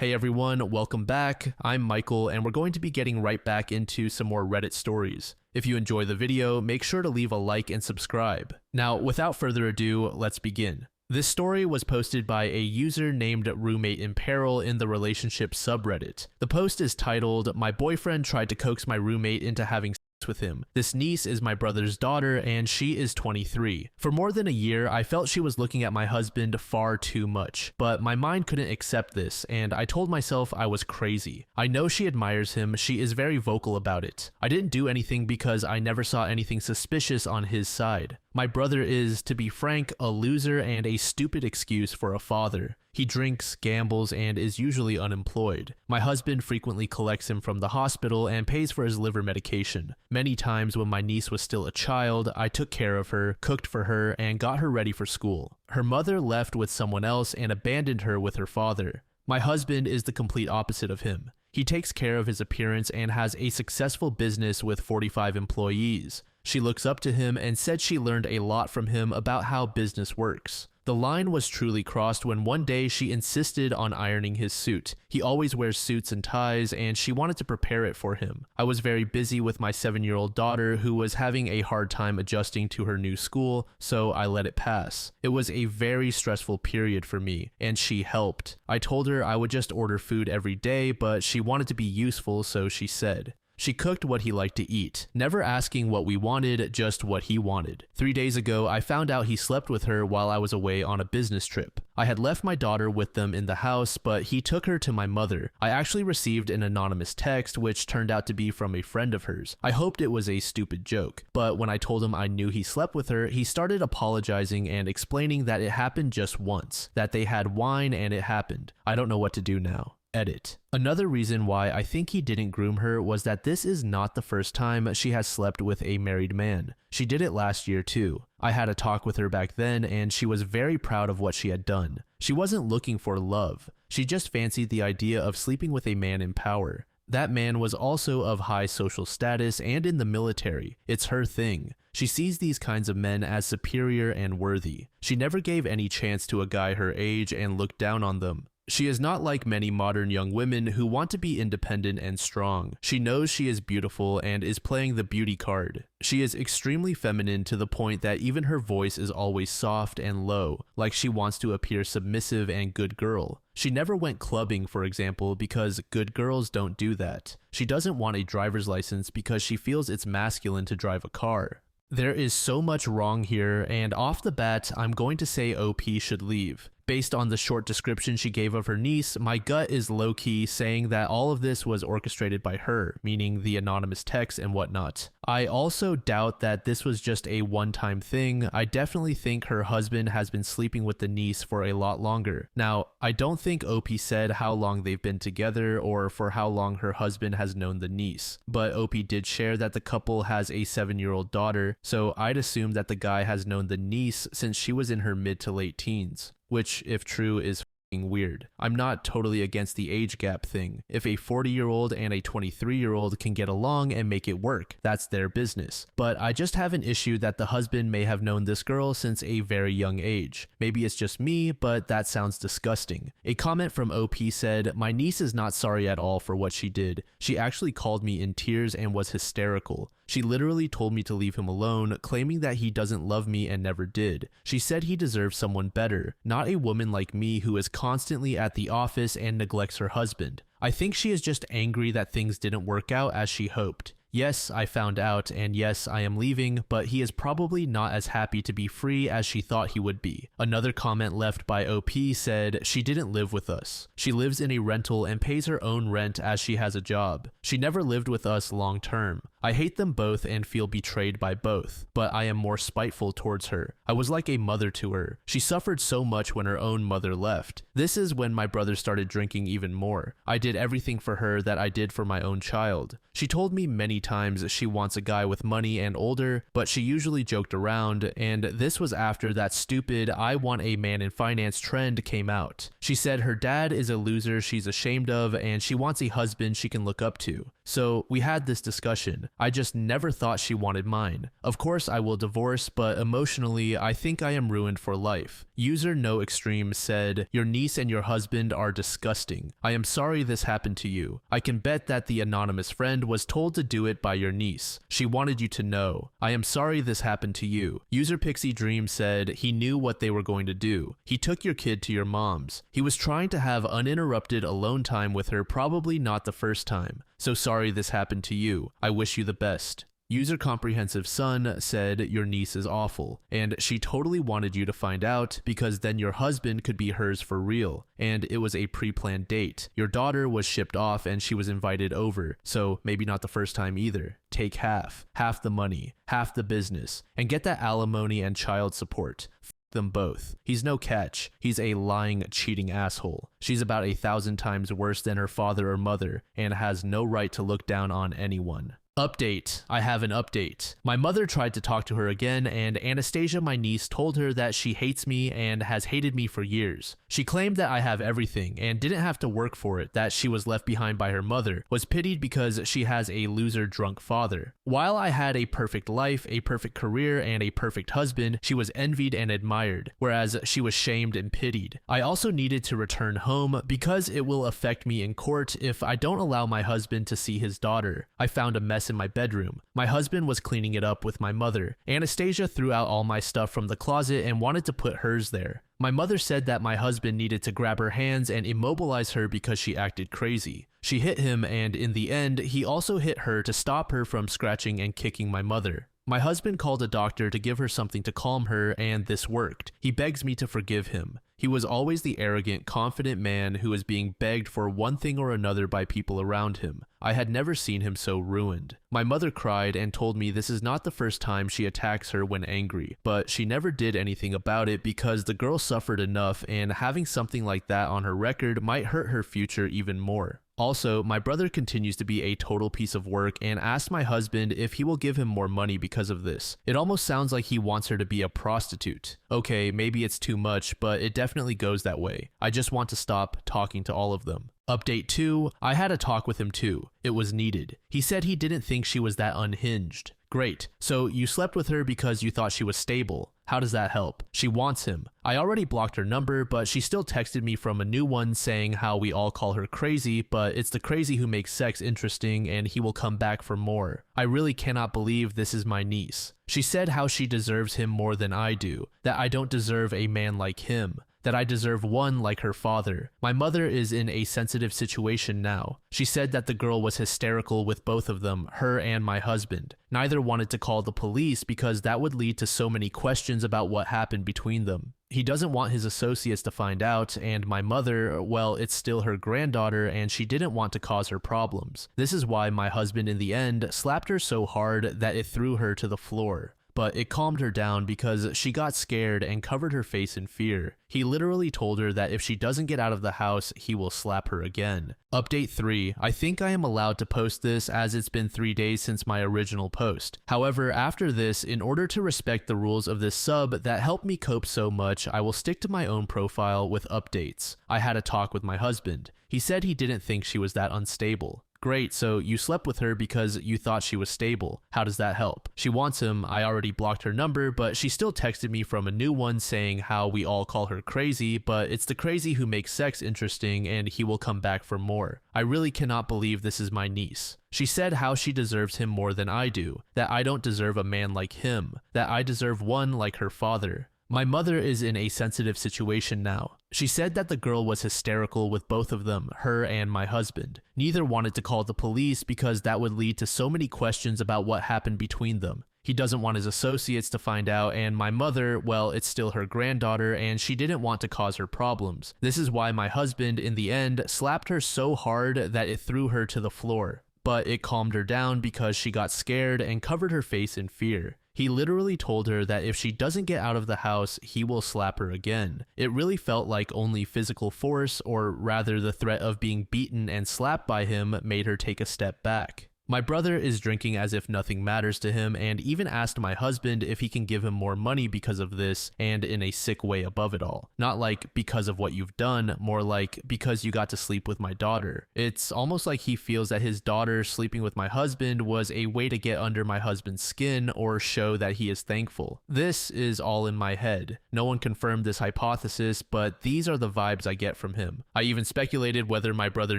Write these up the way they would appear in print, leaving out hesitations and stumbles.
Hey everyone, welcome back. I'm Michael and we're going to be getting right back into some more Reddit stories. If you enjoy the video, make sure to leave a like and subscribe. Now, without further ado, let's begin. This story was posted by a user named Roommate in Peril in the relationship subreddit. The post is titled, "My boyfriend tried to coax my roommate into having with him. This niece is my brother's daughter and she is 23. For more than a year, I felt she was looking at my husband far too much, but my mind couldn't accept this and I told myself I was crazy. I know she admires him, she is very vocal about it. I didn't do anything because I never saw anything suspicious on his side. My brother is, to be frank, a loser and a stupid excuse for a father. He drinks, gambles, and is usually unemployed. My husband frequently collects him from the hospital and pays for his liver medication. Many times when my niece was still a child, I took care of her, cooked for her, and got her ready for school. Her mother left with someone else and abandoned her with her father. My husband is the complete opposite of him. He takes care of his appearance and has a successful business with 45 employees. She looks up to him and said she learned a lot from him about how business works. The line was truly crossed when one day she insisted on ironing his suit. He always wears suits and ties and she wanted to prepare it for him. I was very busy with my 7-year-old daughter who was having a hard time adjusting to her new school, so I let it pass. It was a very stressful period for me and she helped. I told her I would just order food every day, but she wanted to be useful, so she said. She cooked what he liked to eat, never asking what we wanted, just what he wanted. 3 days ago, I found out he slept with her while I was away on a business trip. I had left my daughter with them in the house, but he took her to my mother. I actually received an anonymous text, which turned out to be from a friend of hers. I hoped it was a stupid joke, but when I told him I knew he slept with her, he started apologizing and explaining that it happened just once, that they had wine and it happened. I don't know what to do now. Edit. Another reason why I think he didn't groom her was that this is not the first time she has slept with a married man. She did it last year too. I had a talk with her back then and she was very proud of what she had done. She wasn't looking for love. She just fancied the idea of sleeping with a man in power. That man was also of high social status and in the military. It's her thing. She sees these kinds of men as superior and worthy. She never gave any chance to a guy her age and looked down on them. She is not like many modern young women who want to be independent and strong. She knows she is beautiful and is playing the beauty card. She is extremely feminine to the point that even her voice is always soft and low, like she wants to appear submissive and good girl. She never went clubbing, for example, because good girls don't do that. She doesn't want a driver's license because she feels it's masculine to drive a car. There is so much wrong here, and off the bat, I'm going to say OP should leave. Based on the short description she gave of her niece, my gut is low-key saying that all of this was orchestrated by her, meaning the anonymous text and whatnot. I also doubt that this was just a one-time thing. I definitely think her husband has been sleeping with the niece for a lot longer. Now, I don't think OP said how long they've been together or for how long her husband has known the niece, but OP did share that the couple has a 7-year-old daughter, so I'd assume that the guy has known the niece since she was in her mid to late teens. Which, if true, is f***ing weird. I'm not totally against the age gap thing. If a 40-year-old and a 23-year-old can get along and make it work, that's their business. But I just have an issue that the husband may have known this girl since a very young age. Maybe it's just me, but that sounds disgusting. A comment from OP said, "My niece is not sorry at all for what she did. She actually called me in tears and was hysterical. She literally told me to leave him alone, claiming that he doesn't love me and never did. She said he deserves someone better, not a woman like me who is constantly at the office and neglects her husband. I think she is just angry that things didn't work out as she hoped. Yes, I found out, and yes, I am leaving, but he is probably not as happy to be free as she thought he would be." Another comment left by OP said, "She didn't live with us. She lives in a rental and pays her own rent as she has a job. She never lived with us long term. I hate them both and feel betrayed by both, but I am more spiteful towards her. I was like a mother to her. She suffered so much when her own mother left. This is when my brother started drinking even more. I did everything for her that I did for my own child. She told me many times she wants a guy with money and older, but she usually joked around, and this was after that stupid "I want a man in finance" trend came out. She said her dad is a loser she's ashamed of, and she wants a husband she can look up to. So we had this discussion. I just never thought she wanted mine. Of course I will divorce, but emotionally I think I am ruined for life. User No Extreme said, your niece and your husband are disgusting. I am sorry this happened to you. I can bet that the anonymous friend was told to do it by your niece. She wanted you to know. I am sorry this happened to you. User Pixie Dream said, he knew what they were going to do. He took your kid to your mom's. He was trying to have uninterrupted alone time with her, probably not the first time. So sorry this happened to you. I wish you the best. User Comprehensive Son said, your niece is awful, and she totally wanted you to find out because then your husband could be hers for real, and it was a pre-planned date. Your daughter was shipped off and she was invited over, so maybe not the first time either. Take half the money, half the business, and get that alimony and child support. Them both. He's no catch. He's a lying, cheating asshole. She's about 1,000 times worse than her father or mother and has no right to look down on anyone. Update. I have an update. My mother tried to talk to her again, and Anastasia, my niece, told her that she hates me and has hated me for years. She claimed that I have everything and didn't have to work for it, that she was left behind by her mother, was pitied because she has a loser drunk father. While I had a perfect life, a perfect career, and a perfect husband, she was envied and admired, whereas she was shamed and pitied. I also needed to return home because it will affect me in court if I don't allow my husband to see his daughter. I found a mess in my bedroom. My husband was cleaning it up with my mother. Anastasia threw out all my stuff from the closet and wanted to put hers there. My mother said that my husband needed to grab her hands and immobilize her because she acted crazy. She hit him, and in the end, he also hit her to stop her from scratching and kicking my mother. My husband called a doctor to give her something to calm her, and this worked. He begs me to forgive him. He was always the arrogant, confident man who was being begged for one thing or another by people around him. I had never seen him so ruined. My mother cried and told me this is not the first time she attacks her when angry, but she never did anything about it because the girl suffered enough, and having something like that on her record might hurt her future even more. Also, my brother continues to be a total piece of work and asked my husband if he will give him more money because of this. It almost sounds like he wants her to be a prostitute. Okay, maybe it's too much, but it definitely goes that way. I just want to stop talking to all of them. Update 2, I had a talk with him too. It was needed. He said he didn't think she was that unhinged. Great, so you slept with her because you thought she was stable. How does that help? She wants him. I already blocked her number, but she still texted me from a new one saying how we all call her crazy, but it's the crazy who makes sex interesting and he will come back for more. I really cannot believe this is my niece. She said how she deserves him more than I do, that I don't deserve a man like him, that I deserve one like her father. My mother is in a sensitive situation now. She said that the girl was hysterical with both of them, her and my husband. Neither wanted to call the police because that would lead to so many questions about what happened between them. He doesn't want his associates to find out, and my mother, well, it's still her granddaughter and she didn't want to cause her problems. This is why my husband in the end slapped her so hard that it threw her to the floor. But it calmed her down because she got scared and covered her face in fear. He literally told her that if she doesn't get out of the house, he will slap her again. Update 3. I think I am allowed to post this as it's been 3 days since my original post. However, after this, in order to respect the rules of this sub that helped me cope so much, I will stick to my own profile with updates. I had a talk with my husband. He said he didn't think she was that unstable. Great, so you slept with her because you thought she was stable. How does that help? She wants him. I already blocked her number, but she still texted me from a new one saying how we all call her crazy, but it's the crazy who makes sex interesting and he will come back for more. I really cannot believe this is my niece. She said how she deserves him more than I do, that I don't deserve a man like him, that I deserve one like her father. My mother is in a sensitive situation now. She said that the girl was hysterical with both of them, her and my husband. Neither wanted to call the police because that would lead to so many questions about what happened between them. He doesn't want his associates to find out, and my mother, well, it's still her granddaughter and she didn't want to cause her problems. This is why my husband, in the end, slapped her so hard that it threw her to the floor. But it calmed her down because she got scared and covered her face in fear. He literally told her that if she doesn't get out of the house, he will slap her again. It really felt like only physical force, or rather the threat of being beaten and slapped by him, made her take a step back. My brother is drinking as if nothing matters to him and even asked my husband if he can give him more money because of this, and in a sick way above it all. Not like because of what you've done, more like because you got to sleep with my daughter. It's almost like he feels that his daughter sleeping with my husband was a way to get under my husband's skin or show that he is thankful. This is all in my head. No one confirmed this hypothesis, but these are the vibes I get from him. I even speculated whether my brother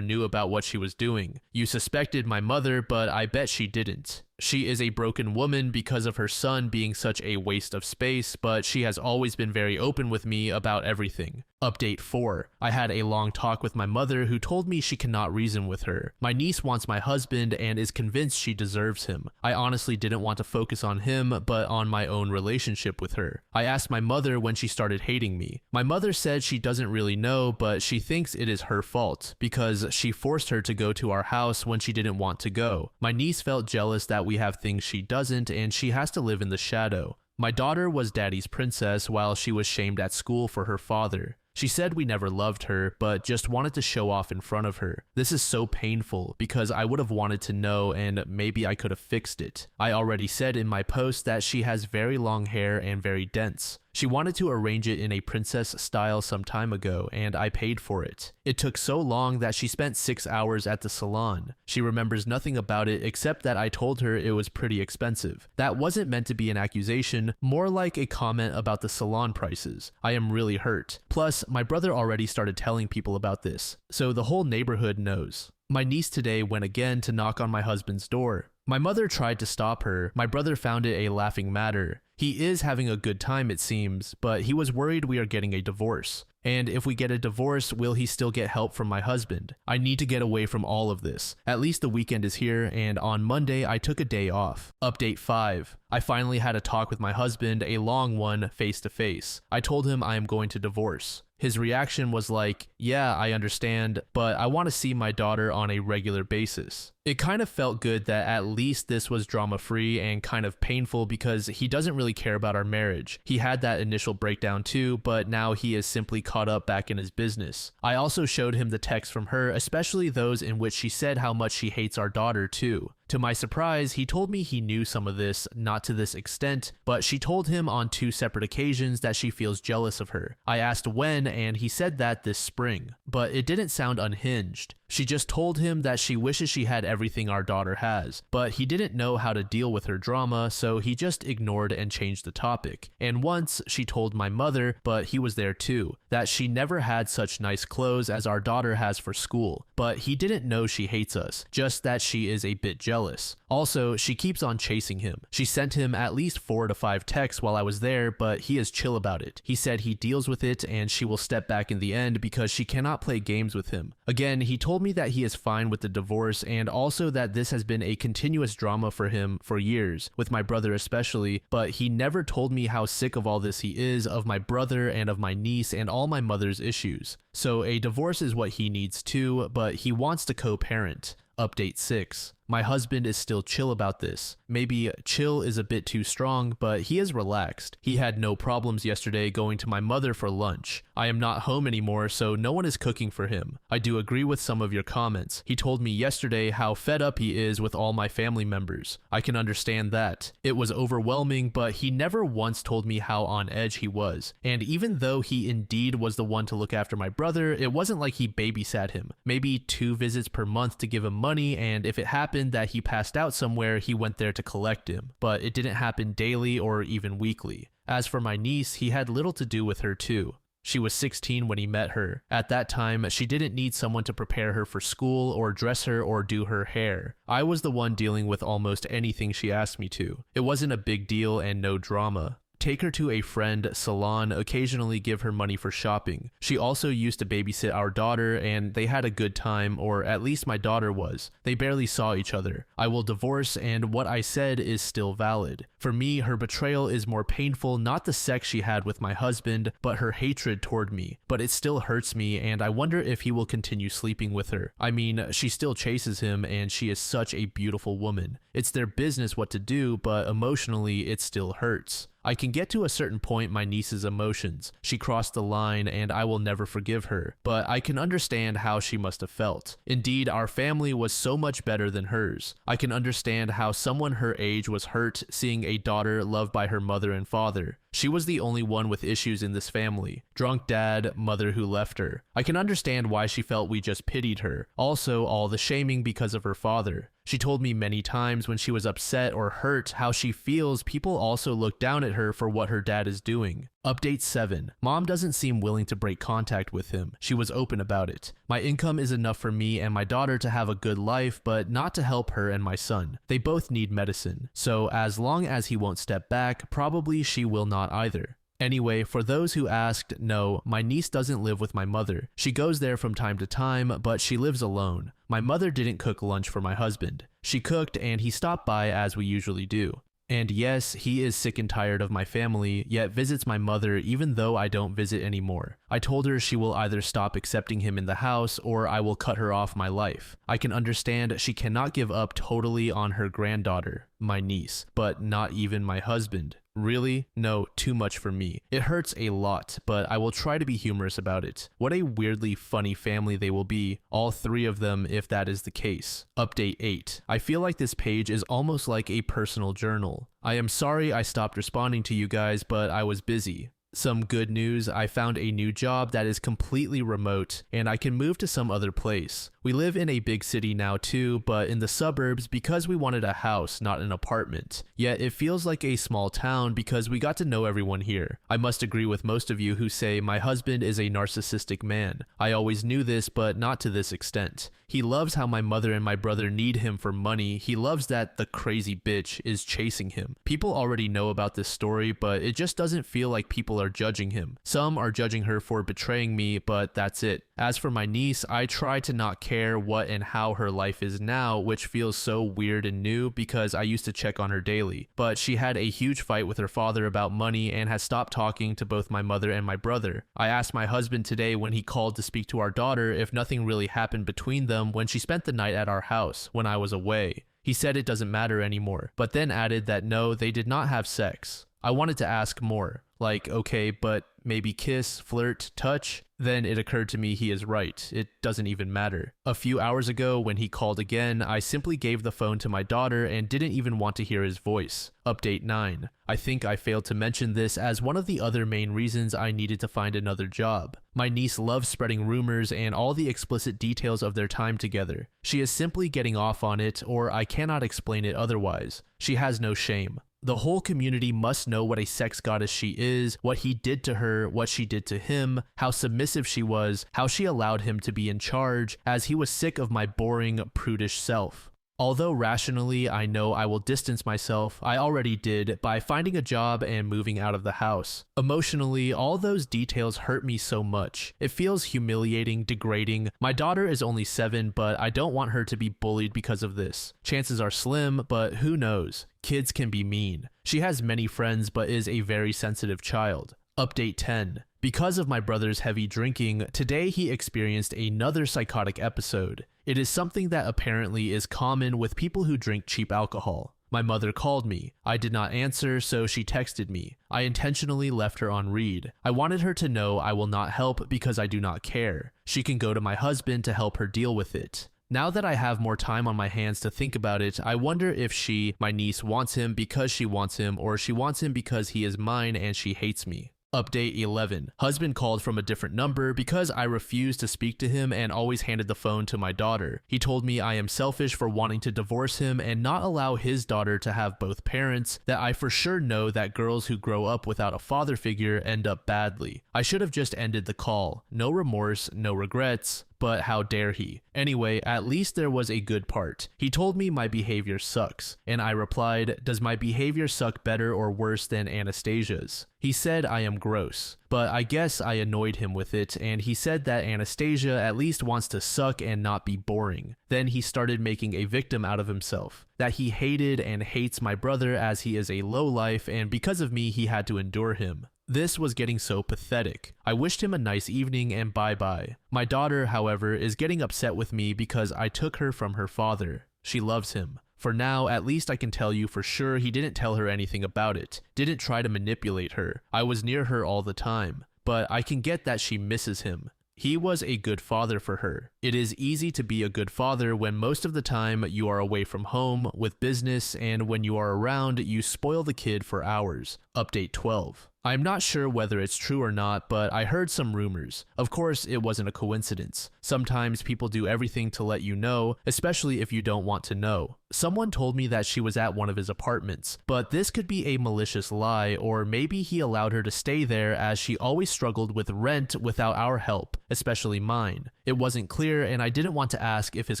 knew about what she was doing. You suspected my mother, but I bet she didn't. She is a broken woman because of her son being such a waste of space, but she has always been very open with me about everything. Update 4. I had a long talk with my mother who told me she cannot reason with her. My niece wants my husband and is convinced she deserves him. I honestly didn't want to focus on him, but on my own relationship with her. I asked my mother when she started hating me. My mother said she doesn't really know, but she thinks it is her fault because she forced her to go to our house when she didn't want to go. My niece felt jealous that we have things she doesn't and she has to live in the shadow. My daughter was daddy's princess while she was shamed at school for her father. She said we never loved her, but just wanted to show off in front of her. This is so painful because I would have wanted to know and maybe I could have fixed it. I already said in my post that she has very long hair and very dense. She wanted to arrange it in a princess style some time ago, and I paid for it. It took so long that she spent 6 hours at the salon. She remembers nothing about it except that I told her it was pretty expensive. That wasn't meant to be an accusation, more like a comment about the salon prices. I am really hurt. Plus, my brother already started telling people about this, so the whole neighborhood knows. My niece today went again to knock on my husband's door. My mother tried to stop her. My brother found it a laughing matter. He is having a good time, it seems, but he was worried we are getting a divorce. And if we get a divorce, will he still get help from my husband? I need to get away from all of this. At least the weekend is here, and on Monday I took a day off. Update 5. I finally had a talk with my husband, a long one, face to face. I told him I am going to divorce. His reaction was like, yeah, I understand, but I want to see my daughter on a regular basis. It kind of felt good that at least this was drama-free and kind of painful because he doesn't really care about our marriage. He had that initial breakdown too, but now he is simply caught up back in his business. I also showed him the texts from her, especially those in which she said how much she hates our daughter too. To my surprise, he told me he knew some of this, not to this extent, but she told him on 2 separate occasions that she feels jealous of her. I asked when, and he said that this spring, but it didn't sound unhinged. She just told him that she wishes she had everything our daughter has, but he didn't know how to deal with her drama, so he just ignored and changed the topic. And once she told my mother, but he was there too, that she never had such nice clothes as our daughter has for school, but he didn't know she hates us, just that she is a bit jealous. Also, she keeps on chasing him. She sent him at least 4 to 5 texts while I was there, but he is chill about it. He said he deals with it and she will step back in the end because she cannot play games with him. Again, he told me that he is fine with the divorce and also that this has been a continuous drama for him for years, with my brother especially, but he never told me how sick of all this he is, of my brother and of my niece and all my mother's issues. So a divorce is what he needs too, but he wants to co-parent. Update 6. My husband is still chill about this. Maybe chill is a bit too strong, but he is relaxed. He had no problems yesterday going to my mother for lunch. I am not home anymore, so no one is cooking for him. I do agree with some of your comments. He told me yesterday how fed up he is with all my family members. I can understand that. It was overwhelming, but he never once told me how on edge he was. And even though he indeed was the one to look after my brother, it wasn't like he babysat him. Maybe 2 visits per month to give him money, and if it happened that he passed out somewhere, he went there to collect him. But it didn't happen daily or even weekly. As for my niece, he had little to do with her too. She was 16 when he met her. At that time, she didn't need someone to prepare her for school or dress her or do her hair. I was the one dealing with almost anything she asked me to. It wasn't a big deal and no drama. Take her to a friend salon, occasionally give her money for shopping. She also used to babysit our daughter and they had a good time, or at least my daughter was. They barely saw each other. I will divorce and what I said is still valid. For me, her betrayal is more painful, not the sex she had with my husband, but her hatred toward me. But it still hurts me and I wonder if he will continue sleeping with her. I mean, she still chases him and she is such a beautiful woman. It's their business what to do, but emotionally it still hurts. I can get to a certain point my niece's emotions. She crossed the line and I will never forgive her, but I can understand how she must have felt. Indeed, our family was so much better than hers. I can understand how someone her age was hurt seeing a daughter loved by her mother and father. She was the only one with issues in this family. Drunk dad, mother who left her. I can understand why she felt we just pitied her. Also, all the shaming because of her father. She told me many times when she was upset or hurt how she feels people also look down at her for what her dad is doing. Update 7. Mom doesn't seem willing to break contact with him. She was open about it. My income is enough for me and my daughter to have a good life, but not to help her and my son. They both need medicine. So as long as he won't step back, probably she will not either. Anyway, for those who asked, no, my niece doesn't live with my mother. She goes there from time to time, but she lives alone. My mother didn't cook lunch for my husband. She cooked and he stopped by as we usually do. And yes, he is sick and tired of my family, yet visits my mother even though I don't visit anymore. I told her she will either stop accepting him in the house or I will cut her off my life. I can understand she cannot give up totally on her granddaughter, my niece, but not even my husband. Really? No, too much for me. It hurts a lot, but I will try to be humorous about it. What a weirdly funny family they will be, all three of them if that is the case. Update 8. I feel like this page is almost like a personal journal. I am sorry I stopped responding to you guys, but I was busy. Some good news, I found a new job that is completely remote and I can move to some other place. We live in a big city now too, but in the suburbs because we wanted a house, not an apartment. Yet it feels like a small town because we got to know everyone here. I must agree with most of you who say my husband is a narcissistic man. I always knew this, but not to this extent. He loves how my mother and my brother need him for money. He loves that the crazy bitch is chasing him. People already know about this story, but it just doesn't feel like people are judging him. Some are judging her for betraying me, but that's it. As for my niece, I try to not care what and how her life is now, which feels so weird and new because I used to check on her daily. But she had a huge fight with her father about money and has stopped talking to both my mother and my brother. I asked my husband today when he called to speak to our daughter if nothing really happened between them when she spent the night at our house when I was away. He said it doesn't matter anymore, but then added that no, they did not have sex. I wanted to ask more, like, okay, but maybe kiss, flirt, touch? Then it occurred to me he is right. It doesn't even matter. A few hours ago, when he called again, I simply gave the phone to my daughter and didn't even want to hear his voice. Update 9. I think I failed to mention this as one of the other main reasons I needed to find another job. My niece loves spreading rumors and all the explicit details of their time together. She is simply getting off on it, or I cannot explain it otherwise. She has no shame. The whole community must know what a sex goddess she is, what he did to her, what she did to him, how submissive she was, how she allowed him to be in charge, as he was sick of my boring, prudish self. Although rationally I know I will distance myself, I already did by finding a job and moving out of the house. Emotionally, all those details hurt me so much. It feels humiliating, degrading. My daughter is only 7, but I don't want her to be bullied because of this. Chances are slim, but who knows? Kids can be mean. She has many friends but is a very sensitive child. Update 10. Because of my brother's heavy drinking, today he experienced another psychotic episode. It is something that apparently is common with people who drink cheap alcohol. My mother called me. I did not answer, so she texted me. I intentionally left her on read. I wanted her to know I will not help because I do not care. She can go to my husband to help her deal with it. Now that I have more time on my hands to think about it, I wonder if she, my niece, wants him because she wants him, or she wants him because he is mine and she hates me. Update 11. Husband called from a different number because I refused to speak to him and always handed the phone to my daughter. He told me I am selfish for wanting to divorce him and not allow his daughter to have both parents, that I for sure know that girls who grow up without a father figure end up badly. I should have just ended the call. No remorse, no regrets. But how dare he? Anyway, at least there was a good part. He told me my behavior sucks, and I replied, does my behavior suck better or worse than Anastasia's? He said I am gross, but I guess I annoyed him with it, and he said that Anastasia at least wants to suck and not be boring. Then he started making a victim out of himself, that he hated and hates my brother as he is a lowlife, and because of me he had to endure him. This was getting so pathetic. I wished him a nice evening and bye-bye. My daughter, however, is getting upset with me because I took her from her father. She loves him. For now, at least I can tell you for sure he didn't tell her anything about it, didn't try to manipulate her. I was near her all the time. But I can get that she misses him. He was a good father for her. It is easy to be a good father when most of the time you are away from home with business, and when you are around, you spoil the kid for hours. Update 12. I'm not sure whether it's true or not, but I heard some rumors. Of course, it wasn't a coincidence. Sometimes people do everything to let you know, especially if you don't want to know. Someone told me that she was at one of his apartments, but this could be a malicious lie, or maybe he allowed her to stay there as she always struggled with rent without our help, especially mine. It wasn't clear, and I didn't want to ask if his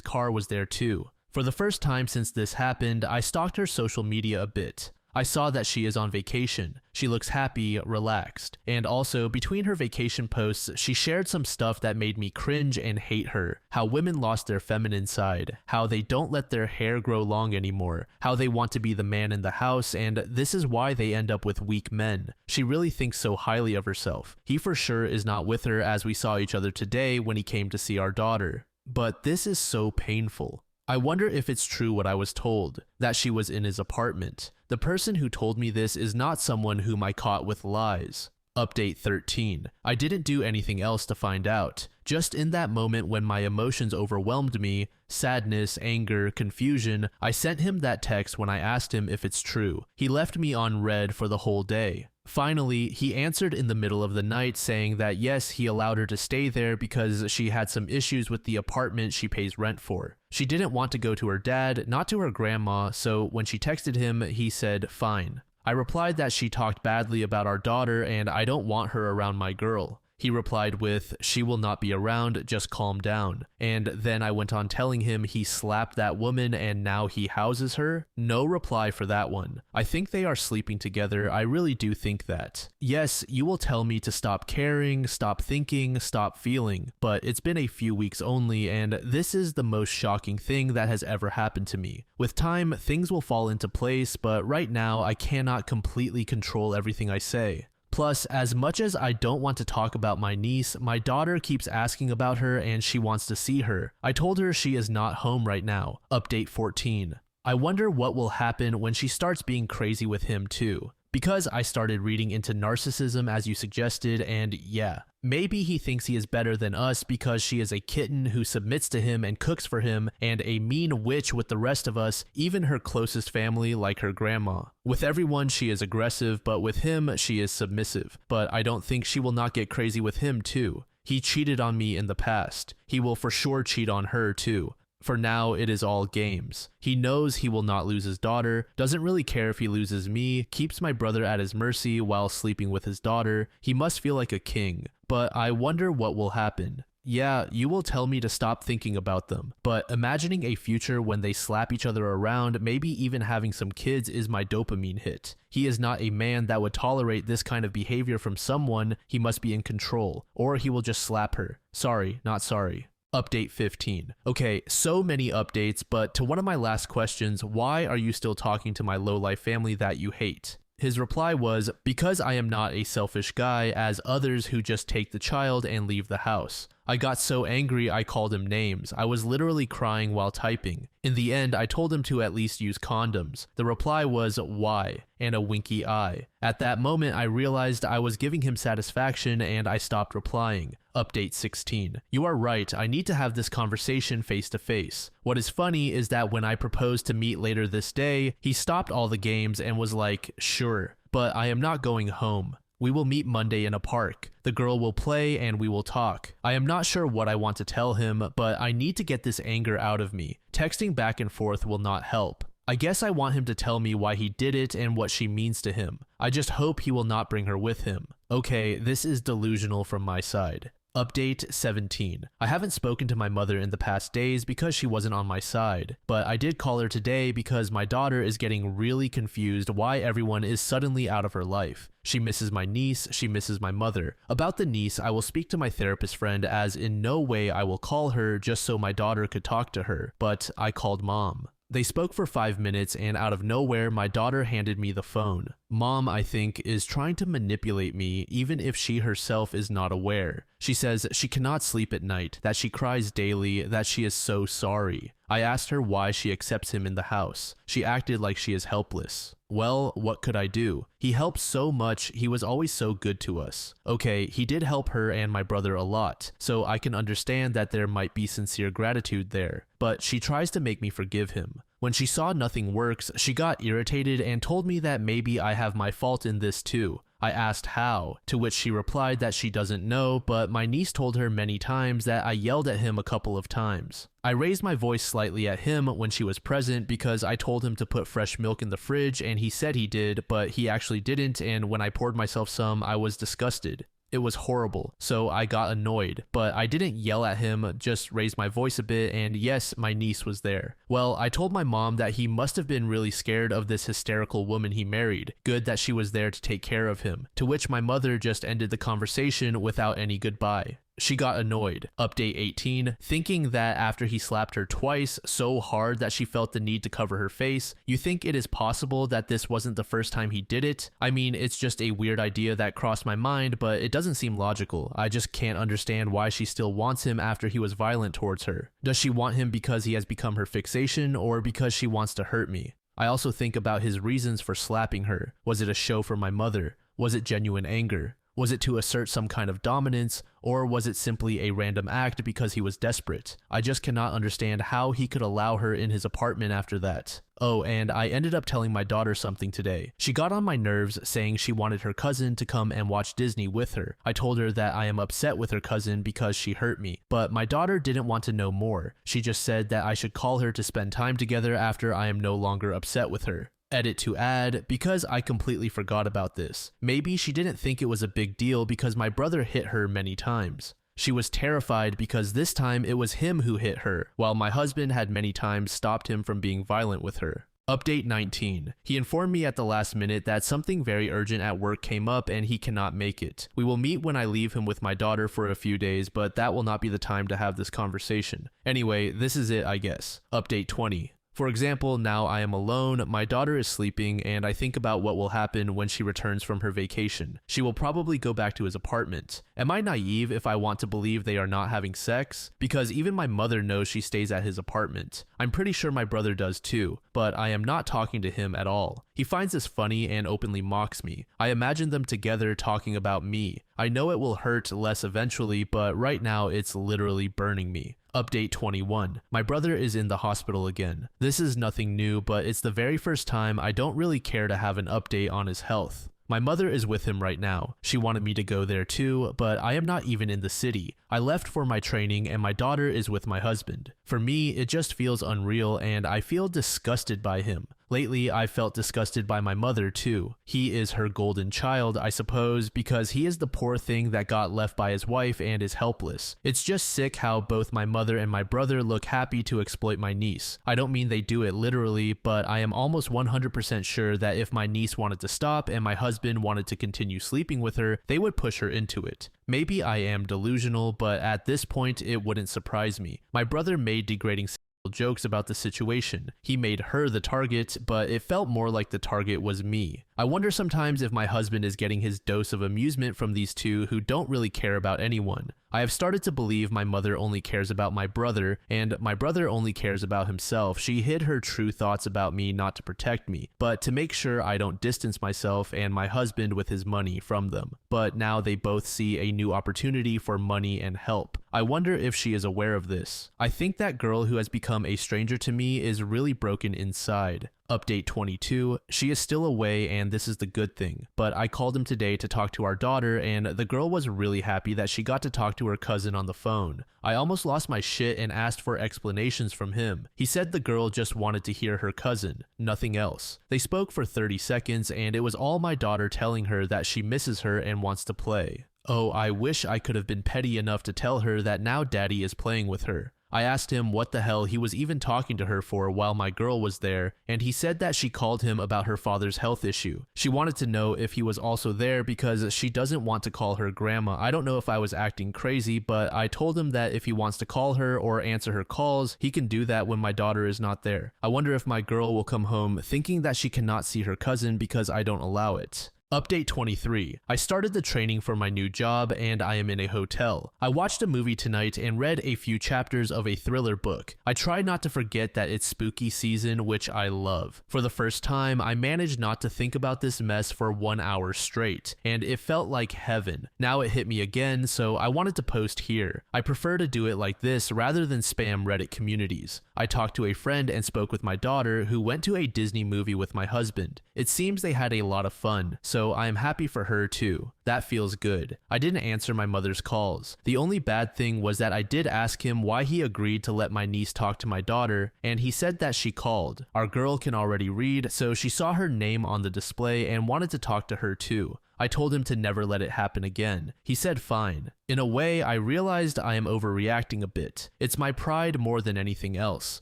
car was there too. For the first time since this happened, I stalked her social media a bit. I saw that she is on vacation. She looks happy, relaxed. And also, between her vacation posts, she shared some stuff that made me cringe and hate her. How women lost their feminine side, how they don't let their hair grow long anymore, how they want to be the man in the house, and this is why they end up with weak men. She really thinks so highly of herself. He for sure is not with her, as we saw each other today when he came to see our daughter. But this is so painful. I wonder if it's true what I was told, that she was in his apartment. The person who told me this is not someone whom I caught with lies. Update 13. I didn't do anything else to find out. Just in that moment when my emotions overwhelmed me, sadness, anger, confusion, I sent him that text when I asked him if it's true. He left me on red for the whole day. Finally, he answered in the middle of the night saying that yes, he allowed her to stay there because she had some issues with the apartment she pays rent for. She didn't want to go to her dad, not to her grandma, so when she texted him, he said, fine. I replied that she talked badly about our daughter and I don't want her around my girl. He replied with, she will not be around, just calm down. And then I went on telling him he slapped that woman and now he houses her. No reply for that one. I think they are sleeping together. I really do think that. Yes, you will tell me to stop caring, stop thinking, stop feeling, but it's been a few weeks only, and this is the most shocking thing that has ever happened to me. With time, things will fall into place, but right now I cannot completely control everything I say. Plus, as much as I don't want to talk about my niece, my daughter keeps asking about her and she wants to see her. I told her she is not home right now. Update 14. I wonder what will happen when she starts being crazy with him too. Because I started reading into narcissism as you suggested, and yeah, maybe he thinks he is better than us because she is a kitten who submits to him and cooks for him, and a mean witch with the rest of us, even her closest family like her grandma. With everyone she is aggressive, but with him she is submissive. But I don't think she will not get crazy with him too. He cheated on me in the past. He will for sure cheat on her too. For now, it is all games. He knows he will not lose his daughter, doesn't really care if he loses me, keeps my brother at his mercy while sleeping with his daughter. He must feel like a king. But I wonder what will happen. Yeah, you will tell me to stop thinking about them, but imagining a future when they slap each other around, maybe even having some kids, is my dopamine hit. He is not a man that would tolerate this kind of behavior from someone. He must be in control, or he will just slap her. Sorry, not sorry. Update 15. Okay, so many updates, but to one of my last questions, why are you still talking to my low-life family that you hate? His reply was, because I am not a selfish guy as others who just take the child and leave the house. I got so angry I called him names. I was literally crying while typing. In the end, I told him to at least use condoms. The reply was, why? And a winky eye. At that moment, I realized I was giving him satisfaction and I stopped replying. Update 16. You are right, I need to have this conversation face to face. What is funny is that when I proposed to meet later this day, he stopped all the games and was like, sure, but I am not going home. We will meet Monday in a park. The girl will play and we will talk. I am not sure what I want to tell him, but I need to get this anger out of me. Texting back and forth will not help. I guess I want him to tell me why he did it and what she means to him. I just hope he will not bring her with him. Okay, this is delusional from my side. Update 17. I haven't spoken to my mother in the past days because she wasn't on my side, but I did call her today because my daughter is getting really confused why everyone is suddenly out of her life. She misses my niece, she misses my mother. About the niece, I will speak to my therapist friend as in no way I will call her just so my daughter could talk to her, but I called mom. They spoke for 5 minutes and out of nowhere, my daughter handed me the phone. Mom, I think, is trying to manipulate me even if she herself is not aware. She says she cannot sleep at night, that she cries daily, that she is so sorry. I asked her why she accepts him in the house. She acted like she is helpless. Well, what could I do? He helped so much, he was always so good to us. Okay, he did help her and my brother a lot, so I can understand that there might be sincere gratitude there, but she tries to make me forgive him. When she saw nothing works, she got irritated and told me that maybe I have my fault in this too. I asked how, to which she replied that she doesn't know, but my niece told her many times that I yelled at him a couple of times. I raised my voice slightly at him when she was present because I told him to put fresh milk in the fridge and he said he did, but he actually didn't, and when I poured myself some, I was disgusted. It was horrible, so I got annoyed, but I didn't yell at him, just raised my voice a bit, and yes, my niece was there. Well, I told my mom that he must have been really scared of this hysterical woman he married. Good that she was there to take care of him, to which my mother just ended the conversation without any goodbye. She got annoyed. Update 18, thinking that after he slapped her twice so hard that she felt the need to cover her face, you think it is possible that this wasn't the first time he did it? I mean, it's just a weird idea that crossed my mind, but it doesn't seem logical. I just can't understand why she still wants him after he was violent towards her. Does she want him because he has become her fixation, or because she wants to hurt me? I also think about his reasons for slapping her. Was it a show for my mother? Was it genuine anger? Was it to assert some kind of dominance, or was it simply a random act because he was desperate? I just cannot understand how he could allow her in his apartment after that. Oh, and I ended up telling my daughter something today. She got on my nerves saying she wanted her cousin to come and watch Disney with her. I told her that I am upset with her cousin because she hurt me, but my daughter didn't want to know more. She just said that I should call her to spend time together after I am no longer upset with her. Edit to add, because I completely forgot about this. Maybe she didn't think it was a big deal because my brother hit her many times. She was terrified because this time it was him who hit her, while my husband had many times stopped him from being violent with her. Update 19. He informed me at the last minute that something very urgent at work came up and he cannot make it. We will meet when I leave him with my daughter for a few days, but that will not be the time to have this conversation. Anyway, this is it, I guess. Update 20. For example, now I am alone, my daughter is sleeping, and I think about what will happen when she returns from her vacation. She will probably go back to his apartment. Am I naive if I want to believe they are not having sex? Because even my mother knows she stays at his apartment. I'm pretty sure my brother does too, but I am not talking to him at all. He finds this funny and openly mocks me. I imagine them together talking about me. I know it will hurt less eventually, but right now it's literally burning me. Update 21. My brother is in the hospital again. This is nothing new, but it's the very first time I don't really care to have an update on his health. My mother is with him right now. She wanted me to go there too, but I am not even in the city. I left for my training and my daughter is with my husband. For me, it just feels unreal and I feel disgusted by him. Lately, I felt disgusted by my mother too. He is her golden child, I suppose, because he is the poor thing that got left by his wife and is helpless. It's just sick how both my mother and my brother look happy to exploit my niece. I don't mean they do it literally, but I am almost 100% sure that if my niece wanted to stop and my husband wanted to continue sleeping with her, they would push her into it. Maybe I am delusional, but at this point, it wouldn't surprise me. My brother made degrading jokes about the situation. He made her the target, but it felt more like the target was me. I wonder sometimes if my husband is getting his dose of amusement from these two who don't really care about anyone. I have started to believe my mother only cares about my brother, and my brother only cares about himself. She hid her true thoughts about me not to protect me, but to make sure I don't distance myself and my husband with his money from them. But now they both see a new opportunity for money and help. I wonder if she is aware of this. I think that girl who has become a stranger to me is really broken inside. Update 22, she is still away and this is the good thing, but I called him today to talk to our daughter and the girl was really happy that she got to talk to her cousin on the phone. I almost lost my shit and asked for explanations from him. He said the girl just wanted to hear her cousin, nothing else. They spoke for 30 seconds and it was all my daughter telling her that she misses her and wants to play. Oh, I wish I could have been petty enough to tell her that now daddy is playing with her. I asked him what the hell he was even talking to her for while my girl was there, and he said that she called him about her father's health issue. She wanted to know if he was also there because she doesn't want to call her grandma. I don't know if I was acting crazy, but I told him that if he wants to call her or answer her calls, he can do that when my daughter is not there. I wonder if my girl will come home thinking that she cannot see her cousin because I don't allow it. Update 23. I started the training for my new job and I am in a hotel. I watched a movie tonight and read a few chapters of a thriller book. I try not to forget that it's spooky season, which I love. For the first time, I managed not to think about this mess for 1 hour straight, and it felt like heaven. Now it hit me again, so I wanted to post here. I prefer to do it like this rather than spam Reddit communities. I talked to a friend and spoke with my daughter who went to a Disney movie with my husband. It seems they had a lot of fun, so I am happy for her too. That feels good. I didn't answer my mother's calls. The only bad thing was that I did ask him why he agreed to let my niece talk to my daughter, and he said that she called. Our girl can already read, so she saw her name on the display and wanted to talk to her too. I told him to never let it happen again. He said fine. In a way, I realized I am overreacting a bit. It's my pride more than anything else.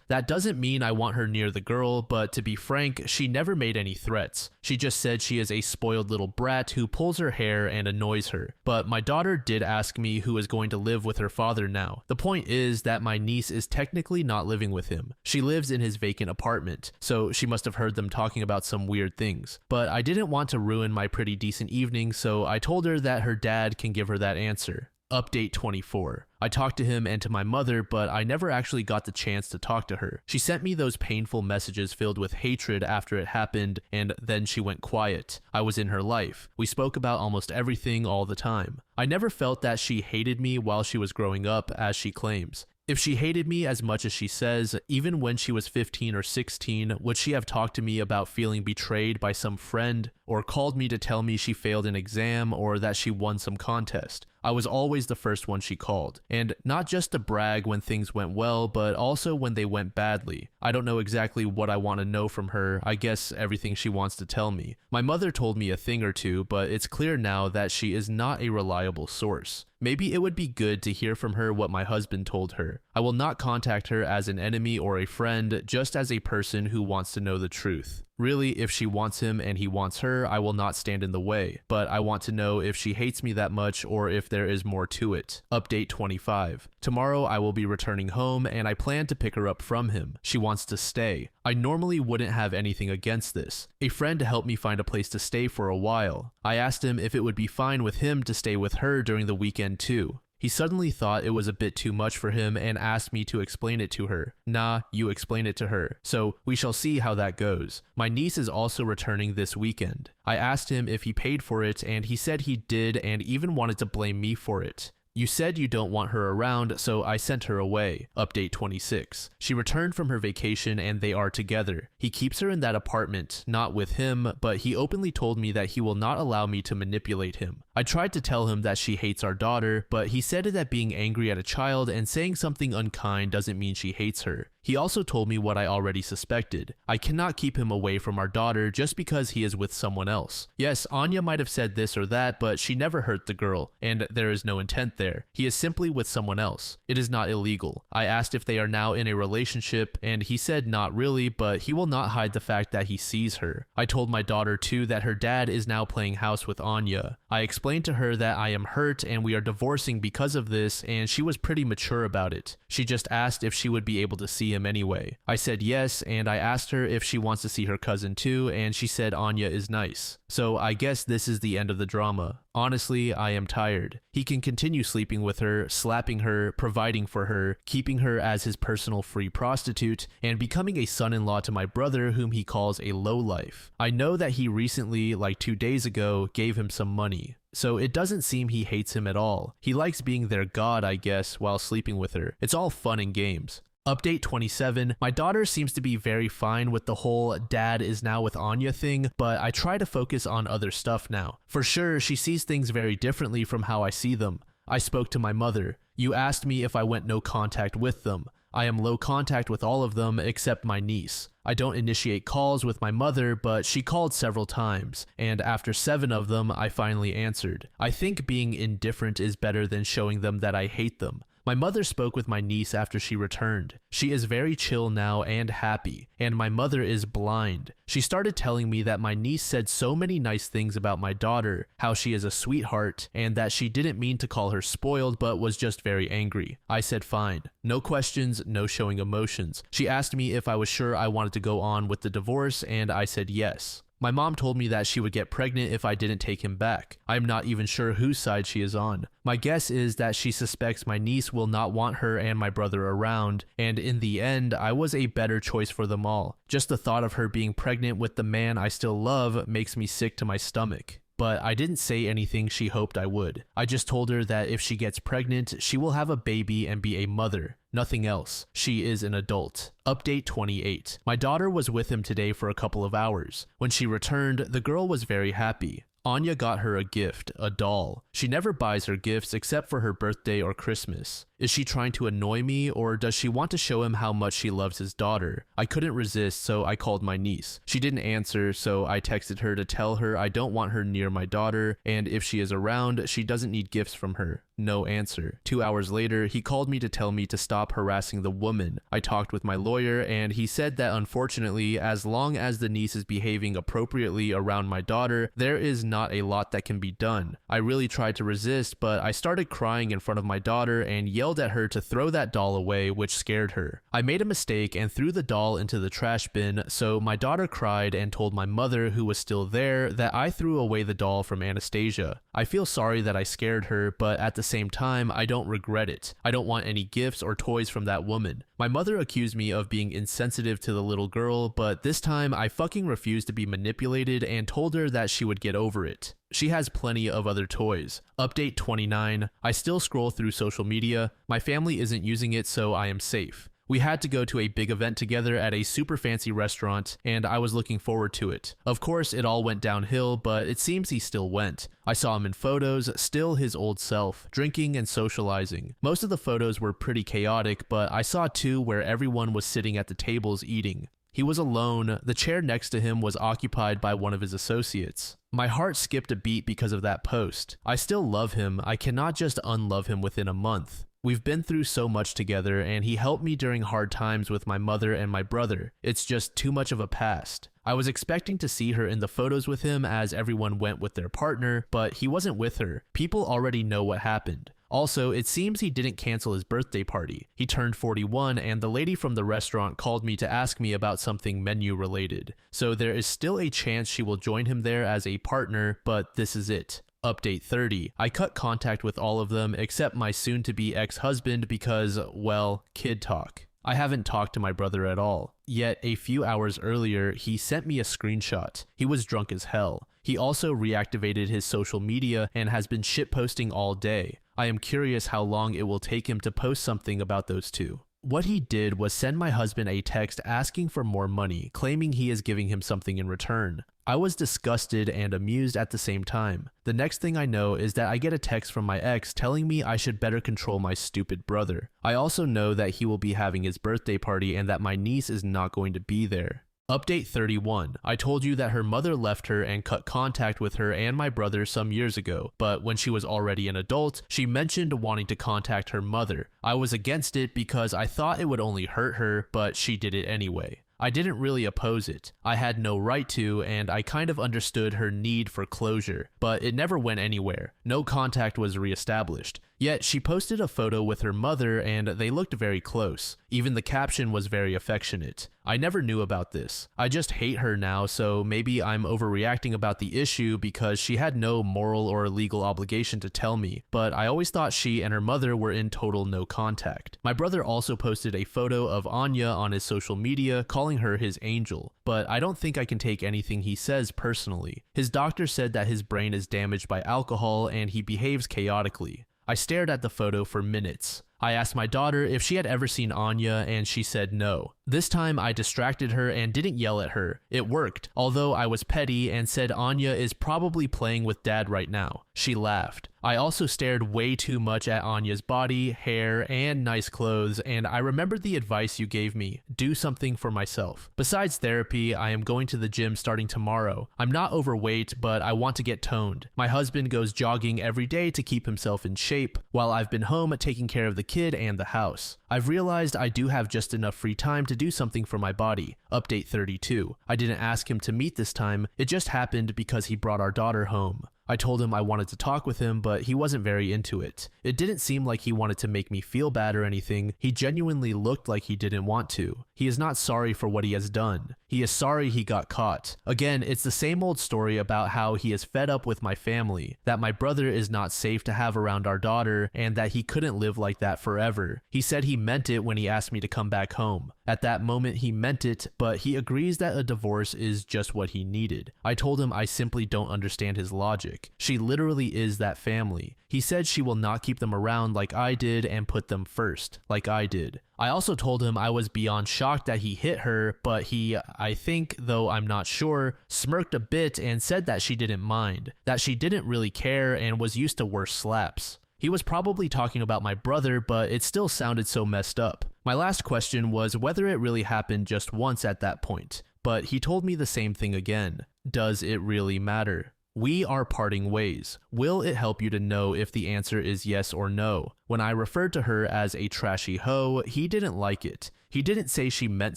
That doesn't mean I want her near the girl, but to be frank, she never made any threats. She just said she is a spoiled little brat who pulls her hair and annoys her. But my daughter did ask me who is going to live with her father now. The point is that my niece is technically not living with him. She lives in his vacant apartment, so she must have heard them talking about some weird things. But I didn't want to ruin my pretty decent evening, so I told her that her dad can give her that answer. Update 24. I talked to him and to my mother, but I never actually got the chance to talk to her. She sent me those painful messages filled with hatred after it happened, and then she went quiet. I was in her life. We spoke about almost everything all the time. I never felt that she hated me while she was growing up, as she claims. If she hated me as much as she says, even when she was 15 or 16, would she have talked to me about feeling betrayed by some friend, or called me to tell me she failed an exam or that she won some contest? I was always the first one she called, and not just to brag when things went well, but also when they went badly. I don't know exactly what I want to know from her. I guess everything she wants to tell me. My mother told me a thing or two, but it's clear now that she is not a reliable source. Maybe it would be good to hear from her what my husband told her. I will not contact her as an enemy or a friend, just as a person who wants to know the truth. Really, if she wants him and he wants her, I will not stand in the way, but I want to know if she hates me that much or if there is more to it. Update 25. Tomorrow I will be returning home and I plan to pick her up from him. She wants to stay. I normally wouldn't have anything against this. A friend helped me find a place to stay for a while. I asked him if it would be fine with him to stay with her during the weekend too. He suddenly thought it was a bit too much for him and asked me to explain it to her. Nah, you explain it to her. So we shall see how that goes. My niece is also returning this weekend. I asked him if he paid for it and he said he did and even wanted to blame me for it. You said you don't want her around, so I sent her away. Update 26. She returned from her vacation and they are together. He keeps her in that apartment, not with him, but he openly told me that he will not allow me to manipulate him. I tried to tell him that she hates our daughter, but he said that being angry at a child and saying something unkind doesn't mean she hates her. He also told me what I already suspected. I cannot keep him away from our daughter just because he is with someone else. Yes, Anya might have said this or that, but she never hurt the girl, and there is no intent there. He is simply with someone else. It is not illegal. I asked if they are now in a relationship, and he said not really, but he will not hide the fact that he sees her. I told my daughter too that her dad is now playing house with Anya. I explained to her that I am hurt and we are divorcing because of this, and she was pretty mature about it. She just asked if she would be able to see him anyway. I said yes, and I asked her if she wants to see her cousin too, and she said Anya is nice. So I guess this is the end of the drama. Honestly, I am tired. He can continue sleeping with her, slapping her, providing for her, keeping her as his personal free prostitute, and becoming a son-in-law to my brother whom he calls a lowlife. I know that he recently, like 2 days ago, gave him some money. So it doesn't seem he hates him at all. He likes being their god, I guess, while sleeping with her. It's all fun and games. Update 27. My daughter seems to be very fine with the whole dad is now with Anya thing, but I try to focus on other stuff now. For sure, she sees things very differently from how I see them. I spoke to my mother. You asked me if I went no contact with them. I am low contact with all of them except my niece. I don't initiate calls with my mother, but she called several times, and after 7 of them, I finally answered. I think being indifferent is better than showing them that I hate them. My mother spoke with my niece after she returned. She is very chill now and happy, and my mother is blind. She started telling me that my niece said so many nice things about my daughter, how she is a sweetheart, and that she didn't mean to call her spoiled but was just very angry. I said fine. No questions, no showing emotions. She asked me if I was sure I wanted to go on with the divorce, and I said yes. My mom told me that she would get pregnant if I didn't take him back. I am not even sure whose side she is on. My guess is that she suspects my niece will not want her and my brother around, and in the end, I was a better choice for them all. Just the thought of her being pregnant with the man I still love makes me sick to my stomach. But I didn't say anything she hoped I would. I just told her that if she gets pregnant, she will have a baby and be a mother. Nothing else. She is an adult. Update 28. My daughter was with him today for a couple of hours. When she returned, the girl was very happy. Anya got her a gift, a doll. She never buys her gifts except for her birthday or Christmas. Is she trying to annoy me, or does she want to show him how much she loves his daughter? I couldn't resist, so I called my niece. She didn't answer, so I texted her to tell her I don't want her near my daughter, and if she is around, she doesn't need gifts from her. No answer. 2 hours later, he called me to tell me to stop harassing the woman. I talked with my lawyer, and he said that unfortunately, as long as the niece is behaving appropriately around my daughter, there is not a lot that can be done. I really tried to resist, but I started crying in front of my daughter and yelled at her to throw that doll away, which scared her. I made a mistake and threw the doll into the trash bin, so my daughter cried and told my mother, who was still there, that I threw away the doll from Anastasia. I feel sorry that I scared her, but at the same time, I don't regret it. I don't want any gifts or toys from that woman. My mother accused me of being insensitive to the little girl, but this time I fucking refused to be manipulated and told her that she would get over it. She has plenty of other toys. Update 29. I still scroll through social media. My family isn't using it, so I am safe. We had to go to a big event together at a super fancy restaurant, and I was looking forward to it. Of course, it all went downhill, but it seems he still went. I saw him in photos, still his old self, drinking and socializing. Most of the photos were pretty chaotic, but I saw two where everyone was sitting at the tables eating. He was alone. The chair next to him was occupied by one of his associates. My heart skipped a beat because of that post. I still love him. I cannot just unlove him within a month. We've been through so much together, and he helped me during hard times with my mother and my brother. It's just too much of a past. I was expecting to see her in the photos with him as everyone went with their partner, but he wasn't with her. People already know what happened. Also, it seems he didn't cancel his birthday party. He turned 41, and the lady from the restaurant called me to ask me about something menu related. So there is still a chance she will join him there as a partner, but this is it. Update 30. I cut contact with all of them except my soon-to-be ex-husband because, well, kid talk. I haven't talked to my brother at all. Yet, a few hours earlier, he sent me a screenshot. He was drunk as hell. He also reactivated his social media and has been shitposting all day. I am curious how long it will take him to post something about those two. What he did was send my husband a text asking for more money, claiming he is giving him something in return. I was disgusted and amused at the same time. The next thing I know is that I get a text from my ex telling me I should better control my stupid brother. I also know that he will be having his birthday party and that my niece is not going to be there. Update 31. I told you that her mother left her and cut contact with her and my brother some years ago, but when she was already an adult, she mentioned wanting to contact her mother. I was against it because I thought it would only hurt her, but she did it anyway. I didn't really oppose it. I had no right to, and I kind of understood her need for closure, but it never went anywhere. No contact was reestablished. Yet she posted a photo with her mother and they looked very close. Even the caption was very affectionate. I never knew about this. I just hate her now, so maybe I'm overreacting about the issue because she had no moral or legal obligation to tell me, but I always thought she and her mother were in total no contact. My brother also posted a photo of Anya on his social media calling her his angel, but I don't think I can take anything he says personally. His doctor said that his brain is damaged by alcohol and he behaves chaotically. I stared at the photo for minutes. I asked my daughter if she had ever seen Anya and she said no. This time I distracted her and didn't yell at her. It worked, although I was petty and said Anya is probably playing with dad right now. She laughed. I also stared way too much at Anya's body, hair, and nice clothes, and I remembered the advice you gave me, do something for myself. Besides therapy, I am going to the gym starting tomorrow. I'm not overweight, but I want to get toned. My husband goes jogging every day to keep himself in shape, while I've been home taking care of the kid and the house. I've realized I do have just enough free time to do something for my body. Update 32. I didn't ask him to meet this time, it just happened because he brought our daughter home. I told him I wanted to talk with him, but he wasn't very into it. It didn't seem like he wanted to make me feel bad or anything. He genuinely looked like he didn't want to. He is not sorry for what he has done. He is sorry he got caught. Again, it's the same old story about how he is fed up with my family, that my brother is not safe to have around our daughter, and that he couldn't live like that forever. He said he meant it when he asked me to come back home. At that moment, he meant it, but he agrees that a divorce is just what he needed. I told him I simply don't understand his logic. She literally is that family. He said she will not keep them around like I did and put them first, like I did. I also told him I was beyond shocked that he hit her, but he, I think, though I'm not sure, smirked a bit and said that she didn't mind, that she didn't really care and was used to worse slaps. He was probably talking about my brother, but it still sounded so messed up. My last question was whether it really happened just once at that point, but he told me the same thing again. Does it really matter? We are parting ways. Will it help you to know if the answer is yes or no? When I referred to her as a trashy hoe, he didn't like it. He didn't say she meant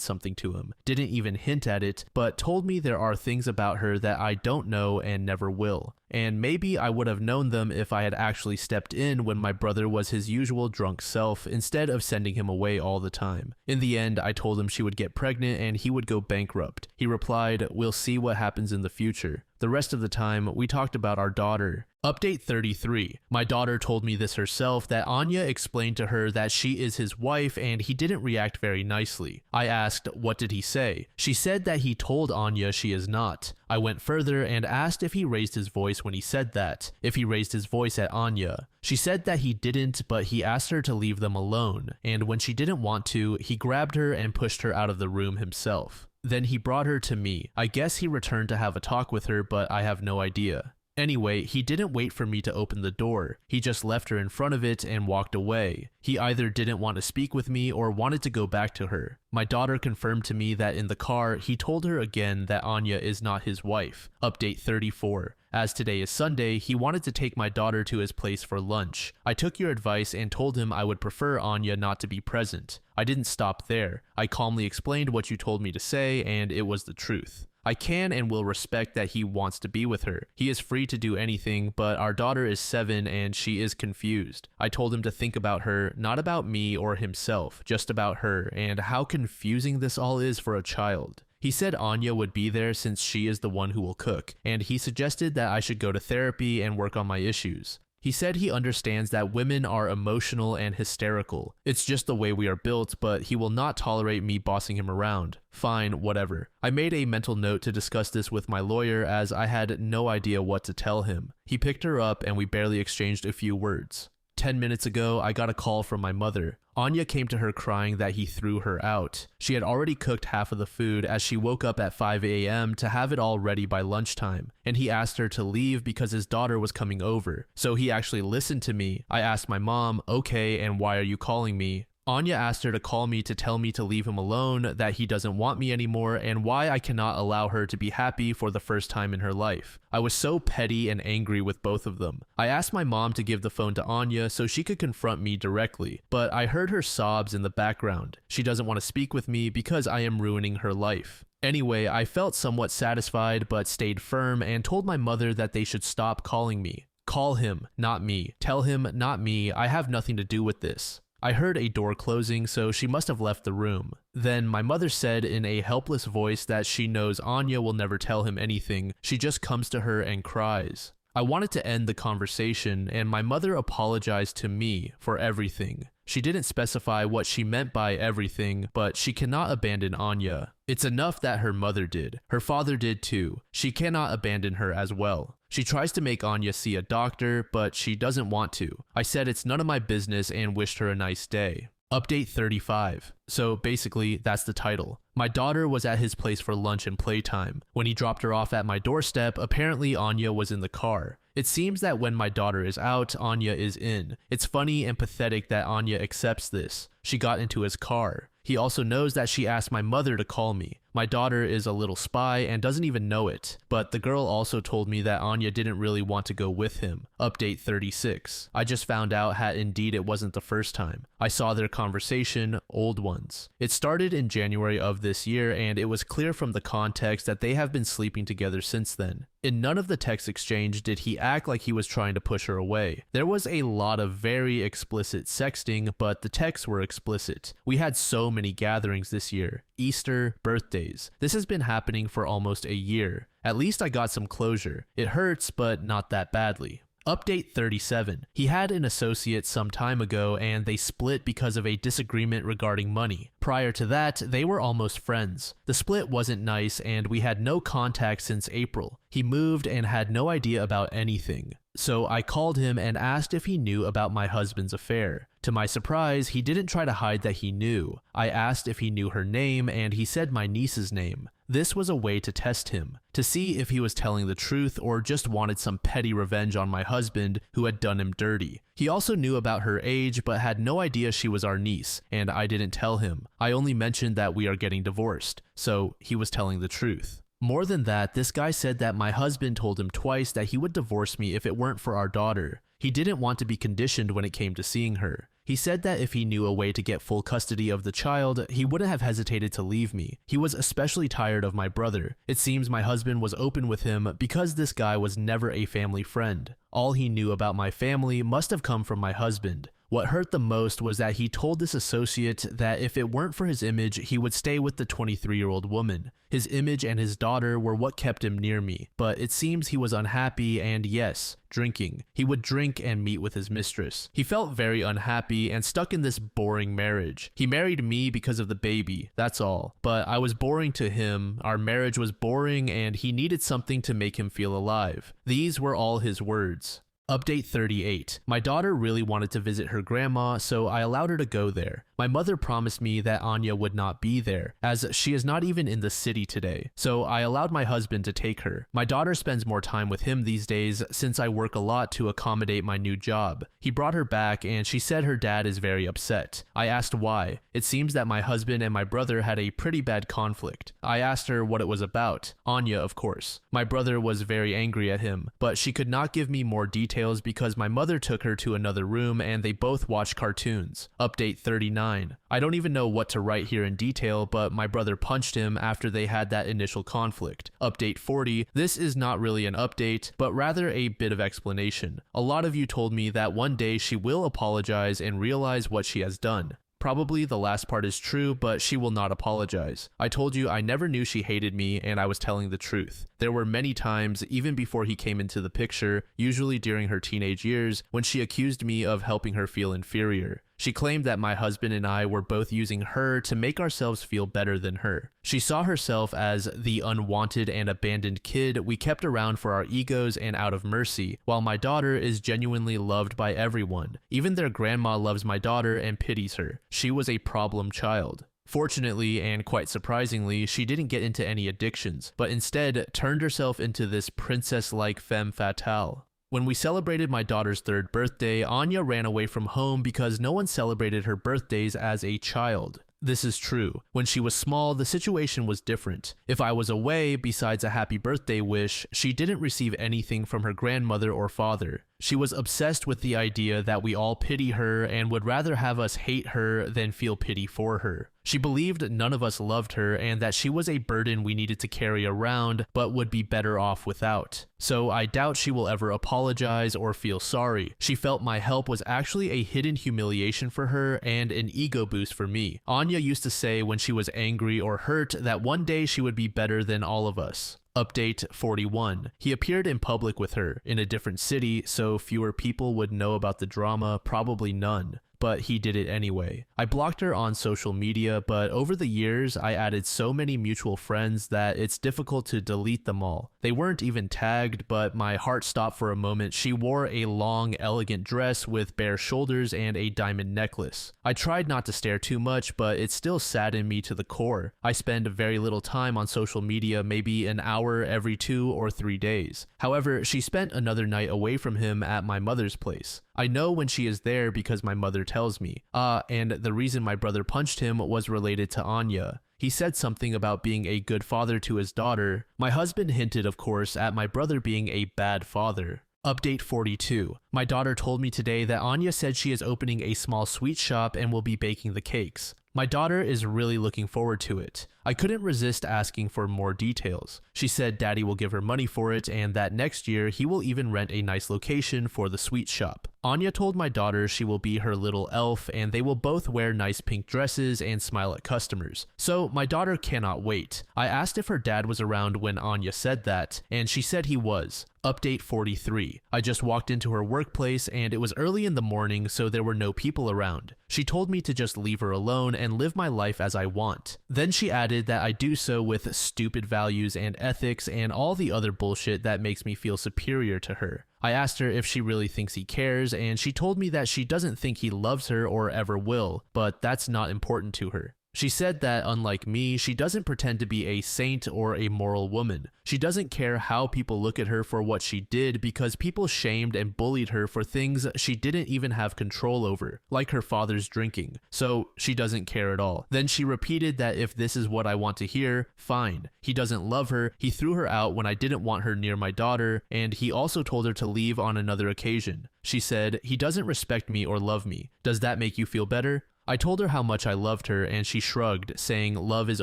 something to him, didn't even hint at it, but told me there are things about her that I don't know and never will. And maybe I would have known them if I had actually stepped in when my brother was his usual drunk self instead of sending him away all the time. In the end, I told him she would get pregnant and he would go bankrupt. He replied, "We'll see what happens in the future." The rest of the time, we talked about our daughter. Update 33. My daughter told me this herself, that Anya explained to her that she is his wife and he didn't react very nicely. I asked, what did he say? She said that he told Anya she is not. I went further and asked if he raised his voice when he said that, if he raised his voice at Anya. She said that he didn't, but he asked her to leave them alone, and when she didn't want to, he grabbed her and pushed her out of the room himself. Then he brought her to me. I guess he returned to have a talk with her, but I have no idea. Anyway, he didn't wait for me to open the door. He just left her in front of it and walked away. He either didn't want to speak with me or wanted to go back to her. My daughter confirmed to me that in the car, he told her again that Anya is not his wife. Update 34. As today is Sunday, he wanted to take my daughter to his place for lunch. I took your advice and told him I would prefer Anya not to be present. I didn't stop there. I calmly explained what you told me to say, and it was the truth. I can and will respect that he wants to be with her. He is free to do anything, but our daughter is 7 and she is confused. I told him to think about her, not about me or himself, just about her, and how confusing this all is for a child. He said Anya would be there since she is the one who will cook, and he suggested that I should go to therapy and work on my issues. He said he understands that women are emotional and hysterical. It's just the way we are built, but he will not tolerate me bossing him around. Fine, whatever. I made a mental note to discuss this with my lawyer as I had no idea what to tell him. He picked her up and we barely exchanged a few words. 10 minutes ago, I got a call from my mother. Anya came to her crying that he threw her out. She had already cooked half of the food as she woke up at 5 a.m. to have it all ready by lunchtime, and he asked her to leave because his daughter was coming over. So he actually listened to me. I asked my mom, "Okay, and why are you calling me?" Anya asked her to call me to tell me to leave him alone, that he doesn't want me anymore, and why I cannot allow her to be happy for the first time in her life. I was so petty and angry with both of them. I asked my mom to give the phone to Anya so she could confront me directly, but I heard her sobs in the background. She doesn't want to speak with me because I am ruining her life. Anyway, I felt somewhat satisfied but stayed firm and told my mother that they should stop calling me. Call him, not me. Tell him, not me. I have nothing to do with this. I heard a door closing, so she must have left the room. Then my mother said in a helpless voice that she knows Anya will never tell him anything. She just comes to her and cries. I wanted to end the conversation, and my mother apologized to me for everything. She didn't specify what she meant by everything, but she cannot abandon Anya. It's enough that her mother did. Her father did too. She cannot abandon her as well. She tries to make Anya see a doctor, but she doesn't want to. I said it's none of my business and wished her a nice day. Update 35. So basically, that's the title. My daughter was at his place for lunch and playtime. When he dropped her off at my doorstep, apparently Anya was in the car. It seems that when my daughter is out, Anya is in. It's funny and pathetic that Anya accepts this. She got into his car. He also knows that she asked my mother to call me. My daughter is a little spy and doesn't even know it, but the girl also told me that Anya didn't really want to go with him. Update 36. I just found out that indeed it wasn't the first time. I saw their conversation, old ones. It started in January of this year, and it was clear from the context that they have been sleeping together since then. In none of the text exchange did he act like he was trying to push her away. There was a lot of very explicit sexting, but the texts were explicit. We had so many gatherings this year. Easter, birthdays. This has been happening for almost a year. At least I got some closure. It hurts, but not that badly. Update 37. He had an associate some time ago and they split because of a disagreement regarding money. Prior to that, they were almost friends. The split wasn't nice and we had no contact since April. He moved and had no idea about anything. So I called him and asked if he knew about my husband's affair. To my surprise, he didn't try to hide that he knew. I asked if he knew her name and he said my niece's name. This was a way to test him, to see if he was telling the truth or just wanted some petty revenge on my husband who had done him dirty. He also knew about her age but had no idea she was our niece, and I didn't tell him. I only mentioned that we are getting divorced, so he was telling the truth. More than that, this guy said that my husband told him twice that he would divorce me if it weren't for our daughter. He didn't want to be conditioned when it came to seeing her. He said that if he knew a way to get full custody of the child, he wouldn't have hesitated to leave me. He was especially tired of my brother. It seems my husband was open with him because this guy was never a family friend. All he knew about my family must have come from my husband. What hurt the most was that he told this associate that if it weren't for his image, he would stay with the 23-year-old woman. His image and his daughter were what kept him near me, but it seems he was unhappy and yes, drinking. He would drink and meet with his mistress. He felt very unhappy and stuck in this boring marriage. He married me because of the baby, that's all. But I was boring to him, our marriage was boring, and he needed something to make him feel alive. These were all his words. Update 38. My daughter really wanted to visit her grandma, so I allowed her to go there. My mother promised me that Anya would not be there, as she is not even in the city today, so I allowed my husband to take her. My daughter spends more time with him these days since I work a lot to accommodate my new job. He brought her back and she said her dad is very upset. I asked why. It seems that my husband and my brother had a pretty bad conflict. I asked her what it was about. Anya, of course. My brother was very angry at him, but she could not give me more details because my mother took her to another room and they both watched cartoons. Update 39. I don't even know what to write here in detail, but my brother punched him after they had that initial conflict. Update 40. This is not really an update, but rather a bit of explanation. A lot of you told me that one day she will apologize and realize what she has done. Probably the last part is true, but she will not apologize. I told you I never knew she hated me and I was telling the truth. There were many times, even before he came into the picture, usually during her teenage years, when she accused me of helping her feel inferior. She claimed that my husband and I were both using her to make ourselves feel better than her. She saw herself as the unwanted and abandoned kid we kept around for our egos and out of mercy, while my daughter is genuinely loved by everyone. Even their grandma loves my daughter and pities her. She was a problem child. Fortunately, and quite surprisingly, she didn't get into any addictions, but instead turned herself into this princess-like femme fatale. When we celebrated my daughter's 3rd birthday, Anya ran away from home because no one celebrated her birthdays as a child. This is true. When she was small, the situation was different. If I was away, besides a happy birthday wish, she didn't receive anything from her grandmother or father. She was obsessed with the idea that we all pity her and would rather have us hate her than feel pity for her. She believed none of us loved her and that she was a burden we needed to carry around but would be better off without. So I doubt she will ever apologize or feel sorry. She felt my help was actually a hidden humiliation for her and an ego boost for me. Anya used to say when she was angry or hurt that one day she would be better than all of us. Update 41. He appeared in public with her, in a different city, so fewer people would know about the drama, probably none. But he did it anyway. I blocked her on social media, but over the years, I added so many mutual friends that it's difficult to delete them all. They weren't even tagged, but my heart stopped for a moment. She wore a long, elegant dress with bare shoulders and a diamond necklace. I tried not to stare too much, but it still saddened me to the core. I spend very little time on social media, maybe an hour every 2 or 3 days. However, she spent another night away from him at my mother's place. I know when she is there because my mother tells me. And the reason my brother punched him was related to Anya. He said something about being a good father to his daughter. My husband hinted, of course, at my brother being a bad father. Update 42. My daughter told me today that Anya said she is opening a small sweet shop and will be baking the cakes. My daughter is really looking forward to it. I couldn't resist asking for more details. She said Daddy will give her money for it and that next year he will even rent a nice location for the sweet shop. Anya told my daughter she will be her little elf and they will both wear nice pink dresses and smile at customers. So my daughter cannot wait. I asked if her dad was around when Anya said that, and she said he was. Update 43. I just walked into her workplace and it was early in the morning, so there were no people around. She told me to just leave her alone and live my life as I want. Then she added that I do so with stupid values and ethics and all the other bullshit that makes me feel superior to her. I asked her if she really thinks he cares, and she told me that she doesn't think he loves her or ever will, but that's not important to her. She said that, unlike me, she doesn't pretend to be a saint or a moral woman. She doesn't care how people look at her for what she did because people shamed and bullied her for things she didn't even have control over, like her father's drinking. So she doesn't care at all. Then she repeated that if this is what I want to hear, fine. He doesn't love her, he threw her out when I didn't want her near my daughter, and he also told her to leave on another occasion. She said, he doesn't respect me or love me. Does that make you feel better? I told her how much I loved her and she shrugged, saying love is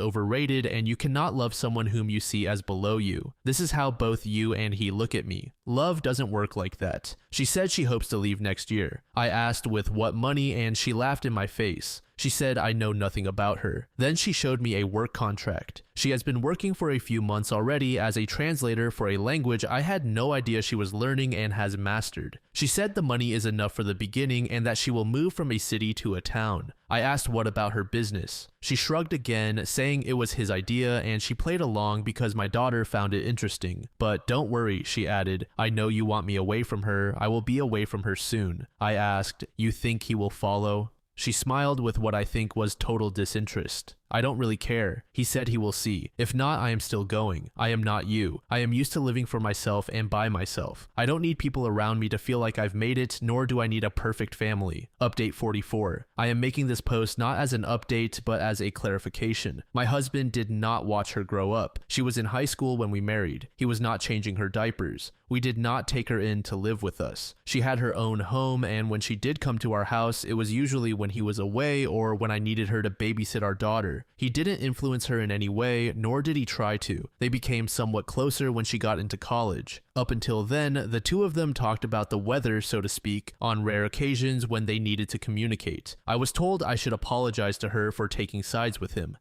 overrated and you cannot love someone whom you see as below you. This is how both you and he look at me. Love doesn't work like that. She said she hopes to leave next year. I asked with what money and she laughed in my face. She said I know nothing about her. Then she showed me a work contract. She has been working for a few months already as a translator for a language I had no idea she was learning and has mastered. She said the money is enough for the beginning and that she will move from a city to a town. I asked what about her business. She shrugged again, saying it was his idea and she played along because my daughter found it interesting. But don't worry, she added, I know you want me away from her. I will be away from her soon. I asked, you think he will follow? She smiled with what I think was total disinterest. I don't really care. He said he will see. If not, I am still going. I am not you. I am used to living for myself and by myself. I don't need people around me to feel like I've made it, nor do I need a perfect family. Update 44. I am making this post not as an update, but as a clarification. My husband did not watch her grow up. She was in high school when we married. He was not changing her diapers. We did not take her in to live with us. She had her own home, and when she did come to our house, it was usually when he was away or when I needed her to babysit our daughter. He didn't influence her in any way, nor did he try to. They became somewhat closer when she got into college. Up until then, the two of them talked about the weather, so to speak, on rare occasions when they needed to communicate. I was told I should apologize to her for taking sides with him.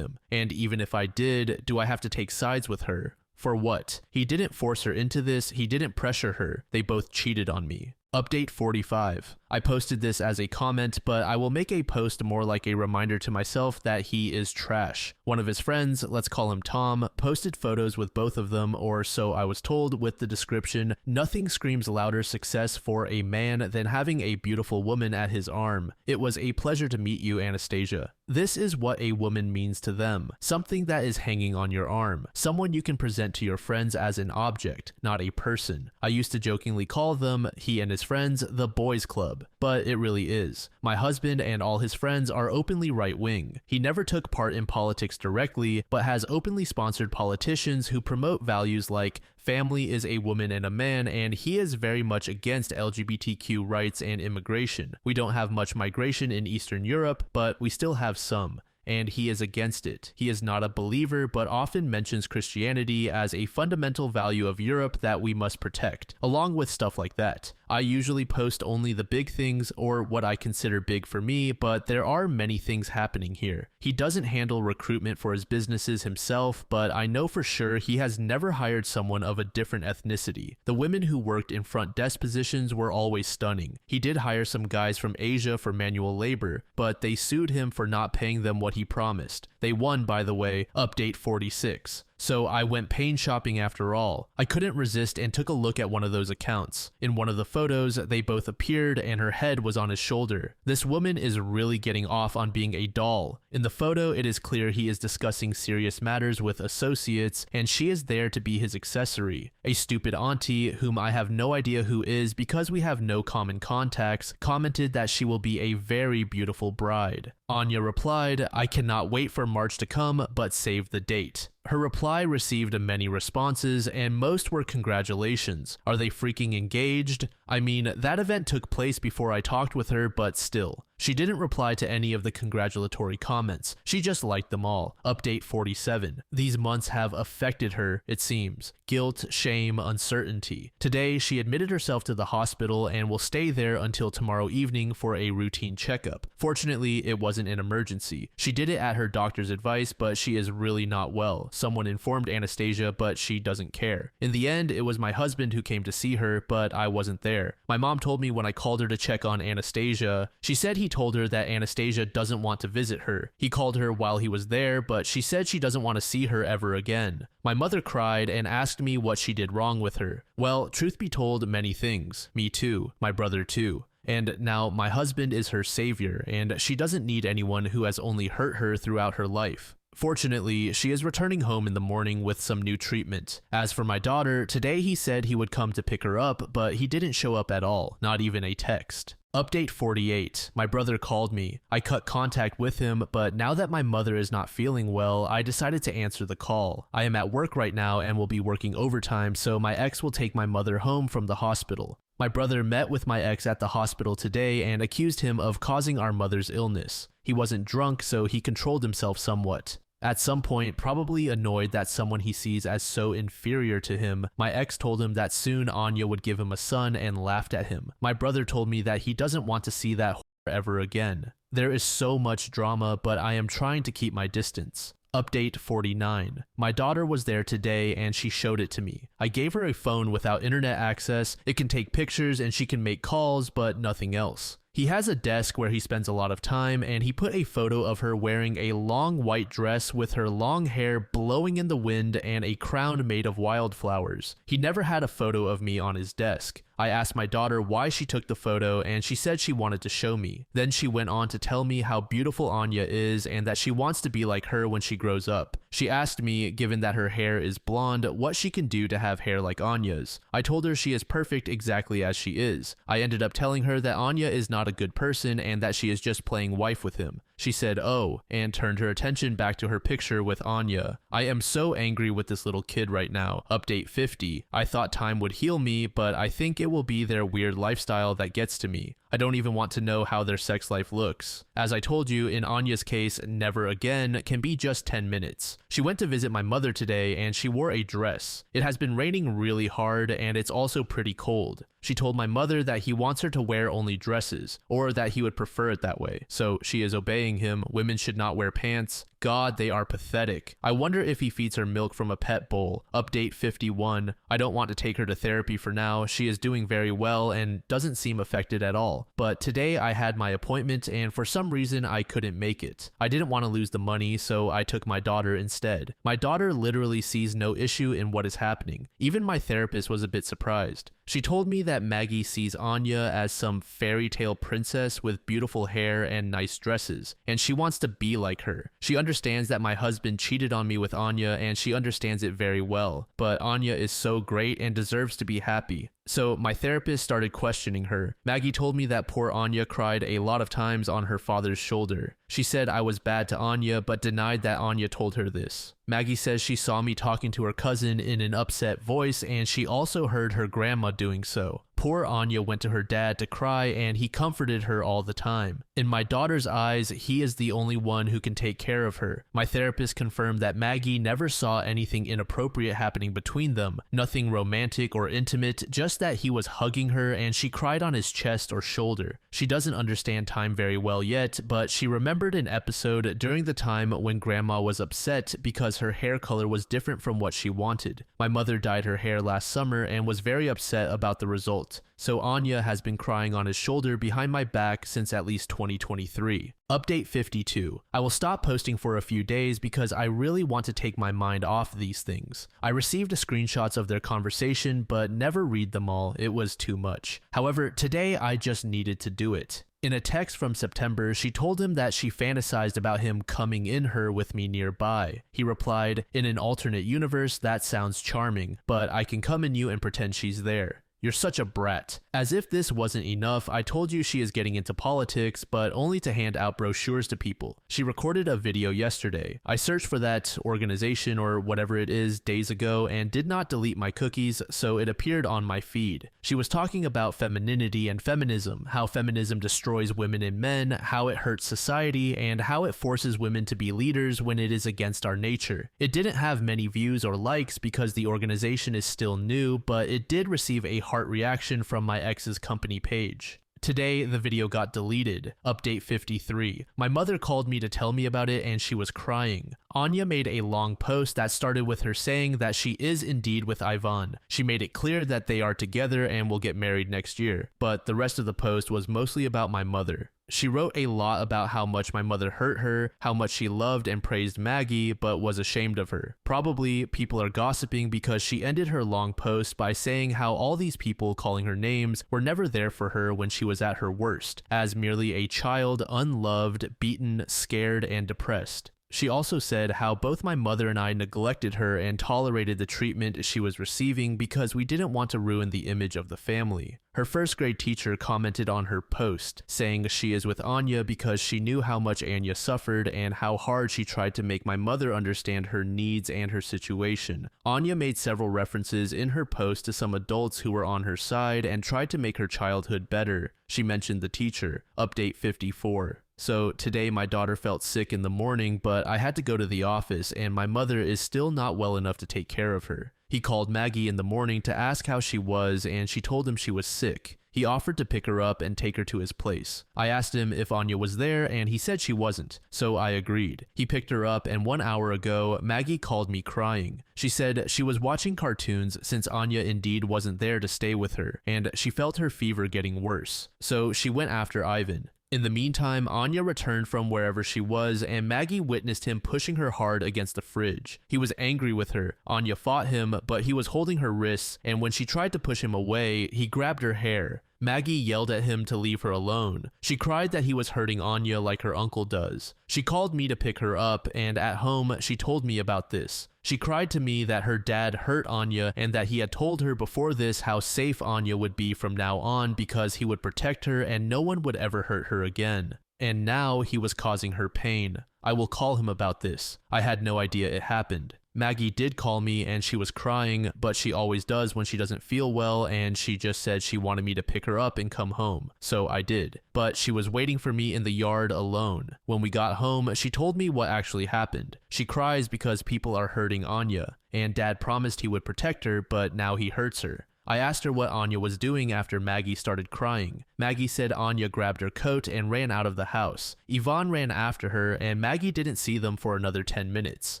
And even if I did, do I have to take sides with her? For what? He didn't force her into this, he didn't pressure her. They both cheated on me. Update 45. I posted this as a comment, but I will make a post more like a reminder to myself that he is trash. One of his friends, let's call him Tom, posted photos with both of them, or so I was told, with the description, nothing screams louder success for a man than having a beautiful woman at his arm. It was a pleasure to meet you, Anastasia. This is what a woman means to them. Something that is hanging on your arm. Someone you can present to your friends as an object, not a person. I used to jokingly call them, he and his friends, the boys club. But it really is. My husband and all his friends are openly right-wing. He never took part in politics directly, but has openly sponsored politicians who promote values like family is a woman and a man, and he is very much against LGBTQ rights and immigration. We don't have much migration in Eastern Europe, but we still have some. And he is against it. He is not a believer, but often mentions Christianity as a fundamental value of Europe that we must protect, along with stuff like that. I usually post only the big things, or what I consider big for me, but there are many things happening here. He doesn't handle recruitment for his businesses himself, but I know for sure he has never hired someone of a different ethnicity. The women who worked in front desk positions were always stunning. He did hire some guys from Asia for manual labor, but they sued him for not paying them what he promised. They won, by the way. Update 46. So I went pain shopping after all. I couldn't resist and took a look at one of those accounts. In one of the photos, they both appeared and her head was on his shoulder. This woman is really getting off on being a doll. In the photo, it is clear he is discussing serious matters with associates and she is there to be his accessory. A stupid auntie, whom I have no idea who is because we have no common contacts, commented that she will be a very beautiful bride. Anya replied, "I cannot wait for March to come, but save the date." Her reply received many responses, and most were congratulations. Are they freaking engaged? I mean, that event took place before I talked with her, but still. She didn't reply to any of the congratulatory comments. She just liked them all. Update 47. These months have affected her, it seems. Guilt, shame, uncertainty. Today, she admitted herself to the hospital and will stay there until tomorrow evening for a routine checkup. Fortunately, it wasn't an emergency. She did it at her doctor's advice, but she is really not well. Someone informed Anastasia, but she doesn't care. In the end, it was my husband who came to see her, but I wasn't there. My mom told me when I called her to check on Anastasia, she said he told her that Anastasia doesn't want to visit her. He called her while he was there, but she said she doesn't want to see her ever again. My mother cried and asked me what she did wrong with her. Well, truth be told, many things. Me too. My brother too. And now my husband is her savior, and she doesn't need anyone who has only hurt her throughout her life. Fortunately, she is returning home in the morning with some new treatment. As for my daughter, today he said he would come to pick her up, but he didn't show up at all, not even a text. Update 48. My brother called me. I cut contact with him, but now that my mother is not feeling well, I decided to answer the call. I am at work right now and will be working overtime, so my ex will take my mother home from the hospital. My brother met with my ex at the hospital today and accused him of causing our mother's illness. He wasn't drunk, so he controlled himself somewhat. At some point, probably annoyed that someone he sees as so inferior to him, my ex told him that soon Anya would give him a son and laughed at him. My brother told me that he doesn't want to see that ever again. There is so much drama, but I am trying to keep my distance. Update 49. My daughter was there today and she showed it to me. I gave her a phone without internet access. It can take pictures and she can make calls, but nothing else. He has a desk where he spends a lot of time, and he put a photo of her wearing a long white dress with her long hair blowing in the wind and a crown made of wildflowers. He never had a photo of me on his desk. I asked my daughter why she took the photo, and she said she wanted to show me. Then she went on to tell me how beautiful Anya is and that she wants to be like her when she grows up. She asked me, given that her hair is blonde, what she can do to have hair like Anya's. I told her she is perfect exactly as she is. I ended up telling her that Anya is not a good person and that she is just playing wife with him. She said, "Oh," and turned her attention back to her picture with Anya. I am so angry with this little kid right now. Update 50. I thought time would heal me, but I think it will be their weird lifestyle that gets to me. I don't even want to know how their sex life looks. As I told you, in Anya's case, never again can be just 10 minutes. She went to visit my mother today and she wore a dress. It has been raining really hard and it's also pretty cold. She told my mother that he wants her to wear only dresses, or that he would prefer it that way. So she is obeying him. Women should not wear pants. God, they are pathetic. I wonder if he feeds her milk from a pet bowl. Update 51. I don't want to take her to therapy for now. She is doing very well and doesn't seem affected at all. But today I had my appointment and for some reason I couldn't make it. I didn't want to lose the money, so I took my daughter instead. My daughter literally sees no issue in what is happening. Even my therapist was a bit surprised. She told me that Maggie sees Anya as some fairy tale princess with beautiful hair and nice dresses, and she wants to be like her. She understands that my husband cheated on me with Anya, and she understands it very well, but Anya is so great and deserves to be happy. So my therapist started questioning her. Maggie told me that poor Anya cried a lot of times on her father's shoulder. She said I was bad to Anya, but denied that Anya told her this. Maggie says she saw me talking to her cousin in an upset voice, and she also heard her grandma doing so. Poor Anya went to her dad to cry, and he comforted her all the time. In my daughter's eyes, he is the only one who can take care of her. My therapist confirmed that Maggie never saw anything inappropriate happening between them, nothing romantic or intimate, just that he was hugging her and she cried on his chest or shoulder. She doesn't understand time very well yet, but she remembered an episode during the time when grandma was upset because her hair color was different from what she wanted. My mother dyed her hair last summer and was very upset about the result. So Anya has been crying on his shoulder behind my back since at least 2023. Update 52. I will stop posting for a few days because I really want to take my mind off these things. I received screenshots of their conversation but never read them all. It was too much. However, today I just needed to do it. In a text from September, she told him that she fantasized about him coming in her with me nearby. He replied, "In an alternate universe, that sounds charming, but I can come in you and pretend she's there. You're such a brat. As if this wasn't enough, I told you she is getting into politics, but only to hand out brochures to people. She recorded a video yesterday. I searched for that organization or whatever it is days ago and did not delete my cookies, so it appeared on my feed. She was talking about femininity and feminism, how feminism destroys women and men, how it hurts society, and how it forces women to be leaders when it is against our nature. It didn't have many views or likes because the organization is still new, but it did receive a heart reaction from my ex's company page. Today, the video got deleted. Update 53. My mother called me to tell me about it and she was crying. Anya made a long post that started with her saying that she is indeed with Ivan. She made it clear that they are together and will get married next year, but the rest of the post was mostly about my mother. She wrote a lot about how much my mother hurt her, how much she loved and praised Maggie but was ashamed of her. Probably people are gossiping because she ended her long post by saying how all these people calling her names were never there for her when she was at her worst, as merely a child, unloved, beaten, scared, and depressed. She also said how both my mother and I neglected her and tolerated the treatment she was receiving because we didn't want to ruin the image of the family. Her first grade teacher commented on her post, saying she is with Anya because she knew how much Anya suffered and how hard she tried to make my mother understand her needs and her situation. Anya made several references in her post to some adults who were on her side and tried to make her childhood better. She mentioned the teacher. Update 54. So today my daughter felt sick in the morning, but I had to go to the office and my mother is still not well enough to take care of her. He called Maggie in the morning to ask how she was and she told him she was sick. He offered to pick her up and take her to his place. I asked him if Anya was there and he said she wasn't, so I agreed. He picked her up and 1 hour ago, Maggie called me crying. She said she was watching cartoons since Anya indeed wasn't there to stay with her, and she felt her fever getting worse. So she went after Ivan. In the meantime, Anya returned from wherever she was and Maggie witnessed him pushing her hard against the fridge. He was angry with her. Anya fought him, but he was holding her wrists, and when she tried to push him away, he grabbed her hair. Maggie yelled at him to leave her alone. She cried that he was hurting Anya like her uncle does. She called me to pick her up, and at home, she told me about this. She cried to me that her dad hurt Anya and that he had told her before this how safe Anya would be from now on because he would protect her and no one would ever hurt her again. And now he was causing her pain. I will call him about this. I had no idea it happened. Maggie did call me and she was crying, but she always does when she doesn't feel well, and she just said she wanted me to pick her up and come home. So I did. But she was waiting for me in the yard alone. When we got home, she told me what actually happened. She cries because people are hurting Anya, and Dad promised he would protect her, but now he hurts her. I asked her what Anya was doing after Maggie started crying. Maggie said Anya grabbed her coat and ran out of the house. Yvonne ran after her and Maggie didn't see them for another 10 minutes.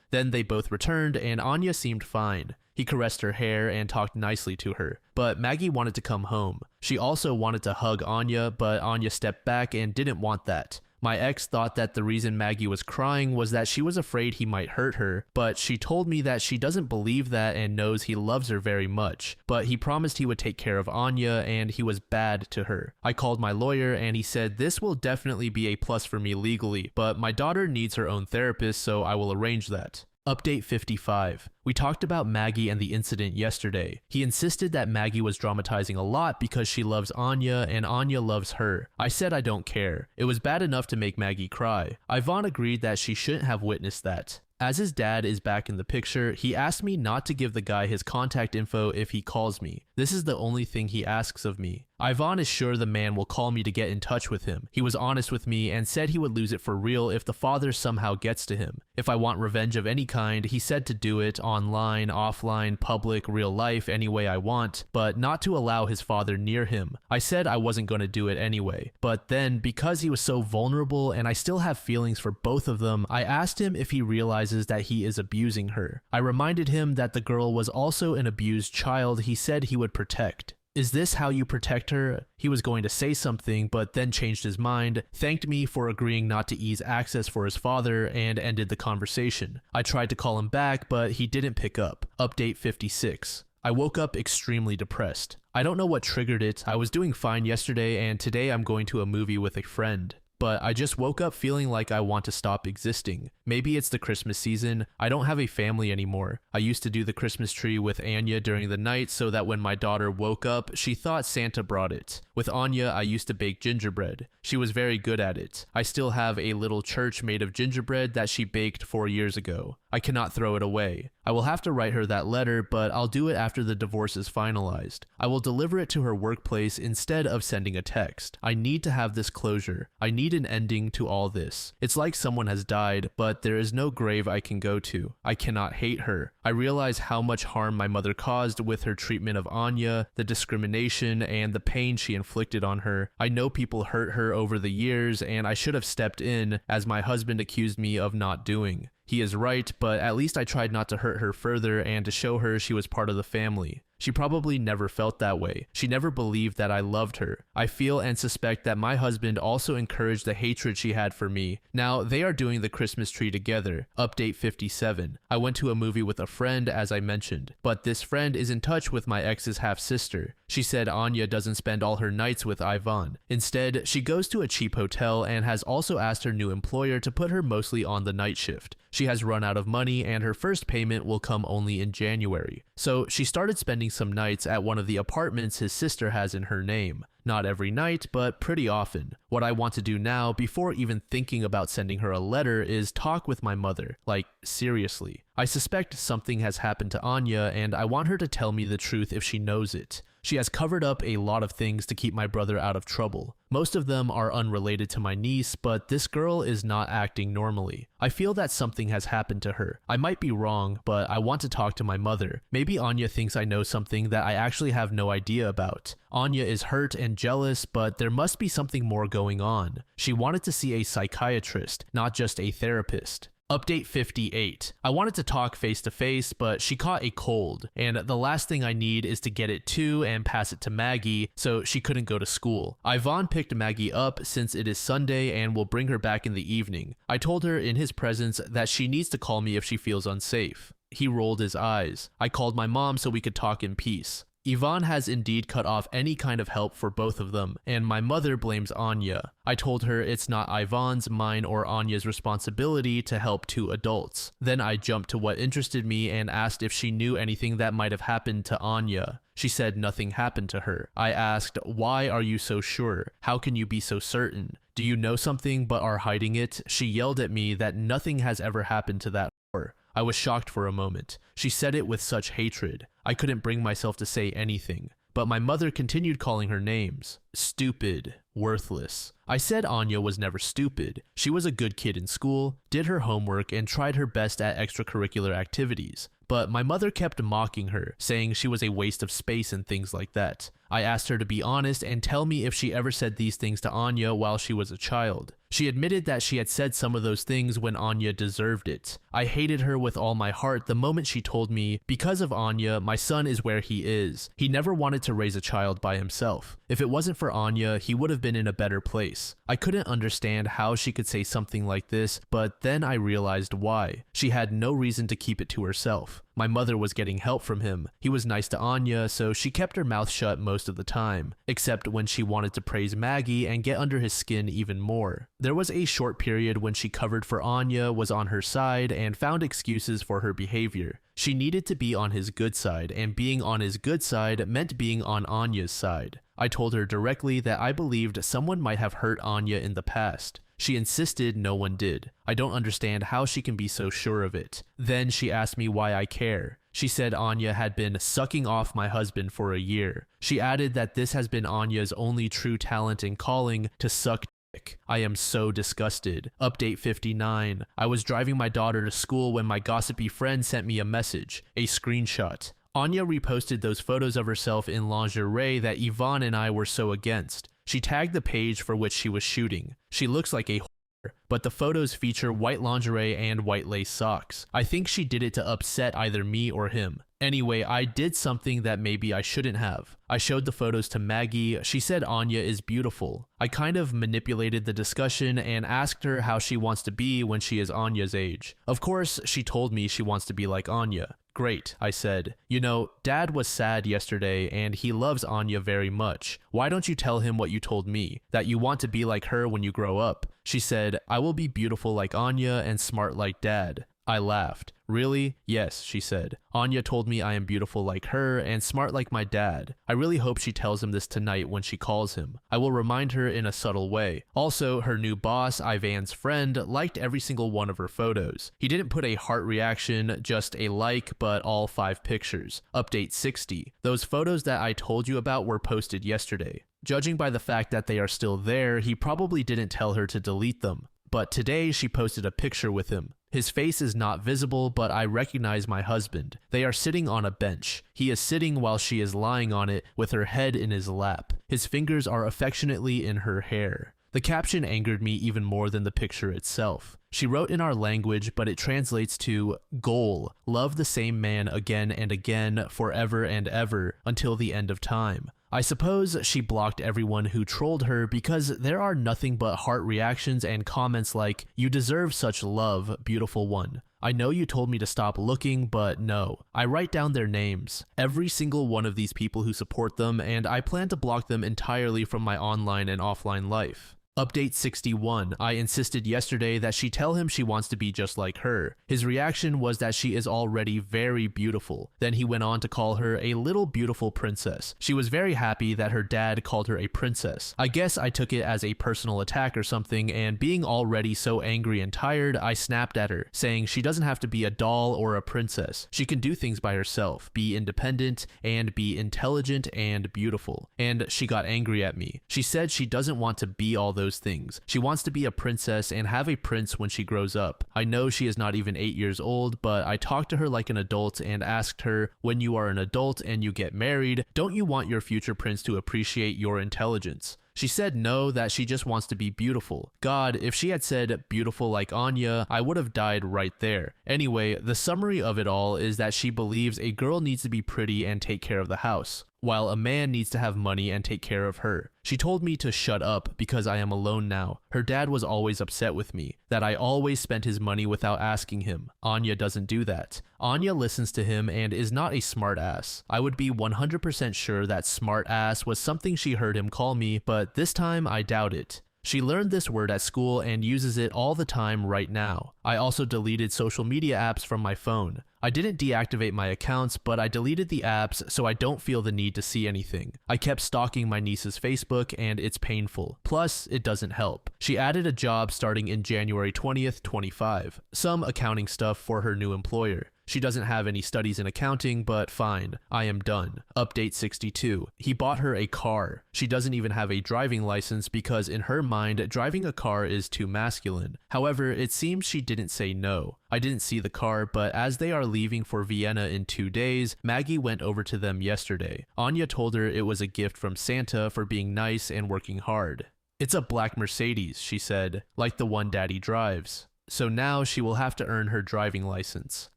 Then they both returned and Anya seemed fine. He caressed her hair and talked nicely to her, but Maggie wanted to come home. She also wanted to hug Anya, but Anya stepped back and didn't want that. My ex thought that the reason Maggie was crying was that she was afraid he might hurt her, but she told me that she doesn't believe that and knows he loves her very much. But he promised he would take care of Anya and he was bad to her. I called my lawyer and he said this will definitely be a plus for me legally, but my daughter needs her own therapist, so I will arrange that. Update 55. We talked about Maggie and the incident yesterday. He insisted that Maggie was dramatizing a lot because she loves Anya and Anya loves her. I said I don't care. It was bad enough to make Maggie cry. Yvonne agreed that she shouldn't have witnessed that. As his dad is back in the picture, he asked me not to give the guy his contact info if he calls me. This is the only thing he asks of me. Yvonne is sure the man will call me to get in touch with him. He was honest with me and said he would lose it for real if the father somehow gets to him. If I want revenge of any kind, he said to do it online, offline, public, real life, any way I want, but not to allow his father near him. I said I wasn't going to do it anyway. But then, because he was so vulnerable and I still have feelings for both of them, I asked him if he realizes that he is abusing her. I reminded him that the girl was also an abused child he said he would protect. Is this how you protect her? He was going to say something, but then changed his mind, thanked me for agreeing not to ease access for his father, and ended the conversation. I tried to call him back, but he didn't pick up. Update 56. I woke up extremely depressed. I don't know what triggered it. I was doing fine yesterday, and today I'm going to a movie with a friend. but I just woke up feeling like I want to stop existing. Maybe it's the Christmas season. I don't have a family anymore. I used to do the Christmas tree with Anya during the night so that when my daughter woke up, she thought Santa brought it. With Anya, I used to bake gingerbread. She was very good at it. I still have a little church made of gingerbread that she baked 4 years ago. I cannot throw it away. I will have to write her that letter, but I'll do it after the divorce is finalized. I will deliver it to her workplace instead of sending a text. I need to have this closure. I need an ending to all this. It's like someone has died, but there is no grave I can go to. I cannot hate her. I realize how much harm my mother caused with her treatment of Anya, the discrimination, and the pain she inflicted on her. I know people hurt her over the years, and I should have stepped in, as my husband accused me of not doing. He is right, but at least I tried not to hurt her further and to show her she was part of the family. She probably never felt that way. She never believed that I loved her. I feel and suspect that my husband also encouraged the hatred she had for me. Now, they are doing the Christmas tree together. Update 57. I went to a movie with a friend, as I mentioned, but this friend is in touch with my ex's half-sister. She said Anya doesn't spend all her nights with Ivan. Instead, she goes to a cheap hotel and has also asked her new employer to put her mostly on the night shift. She has run out of money and her first payment will come only in January. So she started spending some nights at one of the apartments his sister has in her name. Not every night, but pretty often. What I want to do now, before even thinking about sending her a letter, is talk with my mother. Like, seriously. I suspect something has happened to Anya, and I want her to tell me the truth if she knows it. She has covered up a lot of things to keep my brother out of trouble. Most of them are unrelated to my niece, but this girl is not acting normally. I feel that something has happened to her. I might be wrong, but I want to talk to my mother. Maybe Anya thinks I know something that I actually have no idea about. Anya is hurt and jealous, but there must be something more going on. She wanted to see a psychiatrist, not just a therapist. Update 58. I wanted to talk face to face, but she caught a cold, and the last thing I need is to get it to and pass it to Maggie, so she couldn't go to school. Ivan picked Maggie up since it is Sunday and will bring her back in the evening. I told her in his presence that she needs to call me if she feels unsafe. He rolled his eyes. I called my mom so we could talk in peace. Ivan has indeed cut off any kind of help for both of them, and my mother blames Anya. I told her it's not Ivan's, mine, or Anya's responsibility to help two adults. Then I jumped to what interested me and asked if she knew anything that might have happened to Anya. She said nothing happened to her. I asked, why are you so sure? How can you be so certain? Do you know something but are hiding it? She yelled at me that nothing has ever happened to that whore. I was shocked for a moment. She said it with such hatred. I couldn't bring myself to say anything. But my mother continued calling her names. Stupid. Worthless. I said Anya was never stupid. She was a good kid in school, did her homework, and tried her best at extracurricular activities. But my mother kept mocking her, saying she was a waste of space and things like that. I asked her to be honest and tell me if she ever said these things to Anya while she was a child. She admitted that she had said some of those things when Anya deserved it. I hated her with all my heart the moment she told me, because of Anya, my son is where he is. He never wanted to raise a child by himself. If it wasn't for Anya, he would have been in a better place. I couldn't understand how she could say something like this, but then I realized why. She had no reason to keep it to herself. My mother was getting help from him. He was nice to Anya, so she kept her mouth shut most of the time, except when she wanted to praise Maggie and get under his skin even more. There was a short period when she covered for Anya, was on her side, and found excuses for her behavior. She needed to be on his good side, and being on his good side meant being on Anya's side. I told her directly that I believed someone might have hurt Anya in the past. She insisted no one did. I don't understand how she can be so sure of it. Then she asked me why I care. She said Anya had been sucking off my husband for a year. She added that this has been Anya's only true talent and calling, to suck dick. I am so disgusted. Update 59. I was driving my daughter to school when my gossipy friend sent me a message, a screenshot. Anya reposted those photos of herself in lingerie that Yvonne and I were so against. She tagged the page for which she was shooting. She looks like a whore, but the photos feature white lingerie and white lace socks. I think she did it to upset either me or him. Anyway, I did something that maybe I shouldn't have. I showed the photos to Maggie. She said Anya is beautiful. I kind of manipulated the discussion and asked her how she wants to be when she is Anya's age. Of course, she told me she wants to be like Anya. Great, I said. You know, Dad was sad yesterday and he loves Anya very much. Why don't you tell him what you told me, that you want to be like her when you grow up? She said, I will be beautiful like Anya and smart like Dad. I laughed. Really? Yes, she said. Anya told me I am beautiful like her and smart like my dad. I really hope she tells him this tonight when she calls him. I will remind her in a subtle way. Also, her new boss, Ivan's friend, liked every single one of her photos. He didn't put a heart reaction, just a like, but all 5 pictures. Update 60. Those photos that I told you about were posted yesterday. Judging by the fact that they are still there, he probably didn't tell her to delete them. But today she posted a picture with him. His face is not visible, but I recognize my husband. They are sitting on a bench. He is sitting while she is lying on it with her head in his lap. His fingers are affectionately in her hair. The caption angered me even more than the picture itself. She wrote in our language, but it translates to goal, love the same man again and again, forever and ever, until the end of time. I suppose she blocked everyone who trolled her because there are nothing but heart reactions and comments like, you deserve such love, beautiful one. I know you told me to stop looking, but no. I write down their names, every single one of these people who support them, and I plan to block them entirely from my online and offline life. Update 61. I insisted yesterday that she tell him she wants to be just like her. His reaction was that she is already very beautiful. Then he went on to call her a little beautiful princess. She was very happy that her dad called her a princess. I guess I took it as a personal attack or something, and being already so angry and tired, I snapped at her, saying she doesn't have to be a doll or a princess. She can do things by herself, be independent, and be intelligent and beautiful. And she got angry at me. She said she doesn't want to be all those things. She wants to be a princess and have a prince when she grows up. I know she is not even 8 years old, but I talked to her like an adult and asked her, when you are an adult and you get married, don't you want your future prince to appreciate your intelligence? She said no, that she just wants to be beautiful. God, if she had said beautiful like Anya, I would have died right there. Anyway, the summary of it all is that she believes a girl needs to be pretty and take care of the house, while a man needs to have money and take care of her. She told me to shut up because I am alone now. Her dad was always upset with me, that I always spent his money without asking him. Anya doesn't do that. Anya listens to him and is not a smart ass. I would be 100% sure that smart ass was something she heard him call me, but this time I doubt it. She learned this word at school and uses it all the time right now. I also deleted social media apps from my phone. I didn't deactivate my accounts, but I deleted the apps so I don't feel the need to see anything. I kept stalking my niece's Facebook and it's painful. Plus, it doesn't help. She added a job starting in January 20th, 25. Some accounting stuff for her new employer. She doesn't have any studies in accounting, but fine. I am done. Update 62. He bought her a car. She doesn't even have a driving license because in her mind, driving a car is too masculine. However, it seems she didn't say no. I didn't see the car, but as they are leaving for Vienna in 2 days, Maggie went over to them yesterday. Anya told her it was a gift from Santa for being nice and working hard. It's a black Mercedes, she said, like the one Daddy drives. So now she will have to earn her driving license.